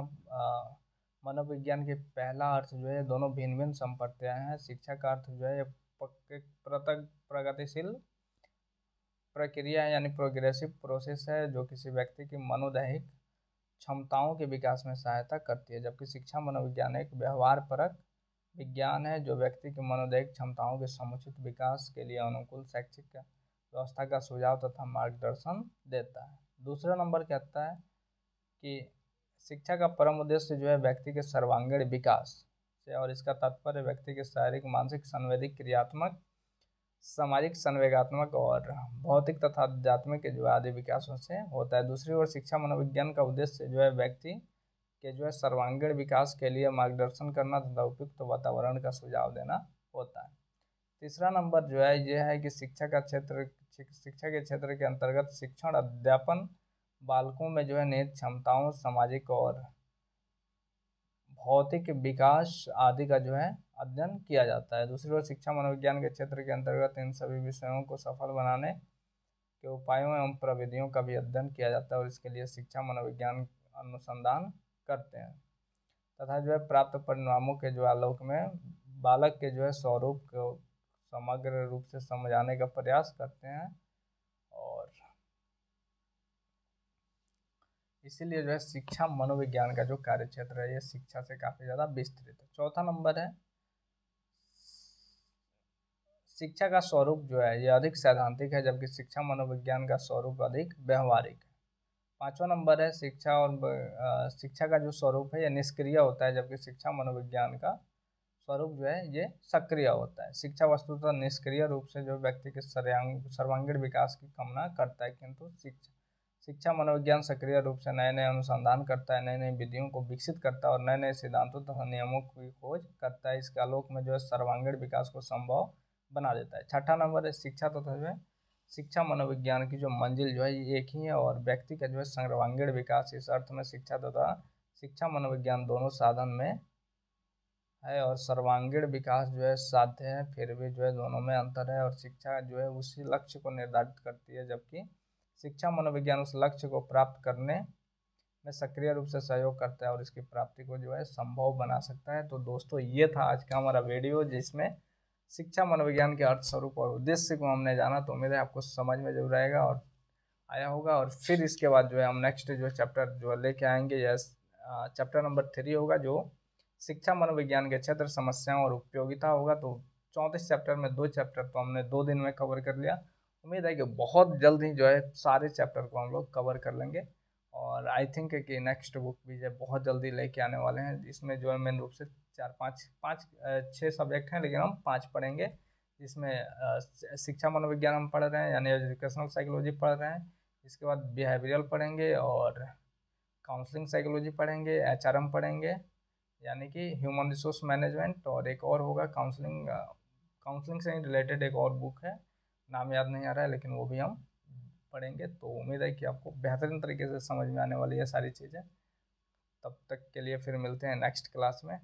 मनोविज्ञान के पहला अर्थ जो है दोनों भिन्न भिन्न संप्रदाय हैं। शिक्षा का अर्थ जो है प्रगतिशील प्रक्रिया यानी प्रोग्रेसिव प्रोसेस है जो किसी व्यक्ति की मनोदैहिक क्षमताओं के विकास में सहायता करती है, जबकि शिक्षा मनोविज्ञान एक व्यवहार परक विज्ञान है जो व्यक्ति की मनोदैहिक क्षमताओं के समुचित विकास के लिए अनुकूल शैक्षिक व्यवस्था का सुझाव तथा मार्गदर्शन देता है। दूसरा नंबर कहता है कि शिक्षा का परम उद्देश्य जो है व्यक्ति के सर्वांगीण विकास से, और इसका तात्पर्य व्यक्ति के शारीरिक, मानसिक, संवेदिक, क्रियात्मक, सामाजिक, संवेगात्मक और भौतिक तथा आध्यात्मिक जो आदि विकासों से होता है। दूसरी ओर शिक्षा मनोविज्ञान का उद्देश्य जो है व्यक्ति के जो है सर्वांगीण विकास के लिए मार्गदर्शन करना तथा उपयुक्त वातावरण का सुझाव देना होता है। तीसरा नंबर जो है यह है कि शिक्षा के क्षेत्र के अंतर्गत शिक्षण, अध्यापन, बालकों में जो है निहित क्षमताओं, सामाजिक और भौतिक विकास आदि का जो है अध्ययन किया जाता है। दूसरी ओर शिक्षा मनोविज्ञान के क्षेत्र के अंतर्गत इन सभी विषयों को सफल बनाने के उपायों एवं प्रविधियों का भी अध्ययन किया जाता है और इसके लिए शिक्षा मनोविज्ञान अनुसंधान करते हैं तथा जो है प्राप्त परिणामों के जो आलोक में बालक के जो है स्वरूप को समग्र रूप से समझाने का प्रयास करते हैं और इसीलिए जो है शिक्षा मनोविज्ञान का जो कार्य क्षेत्र है ये शिक्षा से काफ़ी ज़्यादा विस्तृत है। चौथा नंबर है शिक्षा का स्वरूप जो है ये अधिक सैद्धांतिक है जबकि शिक्षा मनोविज्ञान का स्वरूप अधिक व्यवहारिक है। पांचवा नंबर है शिक्षा का जो स्वरूप है ये निष्क्रिय होता है जबकि शिक्षा मनोविज्ञान का स्वरूप जो है ये सक्रिय होता है। शिक्षा वस्तुतः निष्क्रिय रूप से जो व्यक्ति के सर्वांगीण विकास की कामना करता है किंतु शिक्षा मनोविज्ञान सक्रिय रूप से नए नए अनुसंधान करता है, नई नई विधियों को विकसित करता है और नए नए सिद्धांतों तथा नियमों की खोज करता है। इसके आलोक में जो है सर्वांगीण विकास को संभव बना देता है। छठा नंबर है शिक्षा तथा जो है शिक्षा मनोविज्ञान की जो मंजिल जो है ये एक ही है और व्यक्ति का जो है सर्वांगीण विकास इस अर्थ में शिक्षा तथा शिक्षा मनोविज्ञान दोनों साधन में है और सर्वांगीण विकास जो है साध्य है फिर भी जो है दोनों में अंतर है और शिक्षा जो है उसी लक्ष्य को निर्धारित करती है जबकि शिक्षा मनोविज्ञान उस लक्ष्य को प्राप्त करने में सक्रिय रूप से सहयोग करता है और इसकी प्राप्ति को जो है संभव बना सकता है। तो दोस्तों ये था आज का हमारा वीडियो जिसमें शिक्षा मनोविज्ञान के अर्थ स्वरूप और उद्देश्य को हमने जाना। तो उम्मीद है आपको समझ में जरूर आएगा और आया होगा और फिर इसके बाद जो है हम नेक्स्ट जो चैप्टर जो लेके आएंगे यस चैप्टर नंबर 3 होगा जो शिक्षा मनोविज्ञान के क्षेत्र समस्याओं और उपयोगिता होगा। तो 34 चैप्टर में 2 चैप्टर तो हमने 2 दिन में कवर कर लिया। उम्मीद है कि बहुत जल्द ही जो है सारे चैप्टर को हम लोग कवर कर लेंगे और आई थिंक कि नेक्स्ट बुक भी जो बहुत जल्दी लेके आने वाले हैं जिसमें जो है मेन रूप से 6 सब्जेक्ट हैं लेकिन हम 5 पढ़ेंगे जिसमें शिक्षा मनोविज्ञान हम पढ़ रहे हैं यानी एजुकेशनल साइकोलॉजी पढ़ रहे हैं। इसके बाद बिहेवियरल पढ़ेंगे और काउंसलिंग साइकोलॉजी पढ़ेंगे, एचआरएम पढ़ेंगे यानी कि ह्यूमन रिसोर्स मैनेजमेंट और एक और होगा काउंसलिंग से रिलेटेड एक और बुक है, नाम याद नहीं आ रहा है लेकिन वो भी हम पढ़ेंगे। तो उम्मीद है कि आपको बेहतरीन तरीके से समझ में आने वाली है सारी चीज़ें। तब तक के लिए फिर मिलते हैं नेक्स्ट क्लास में।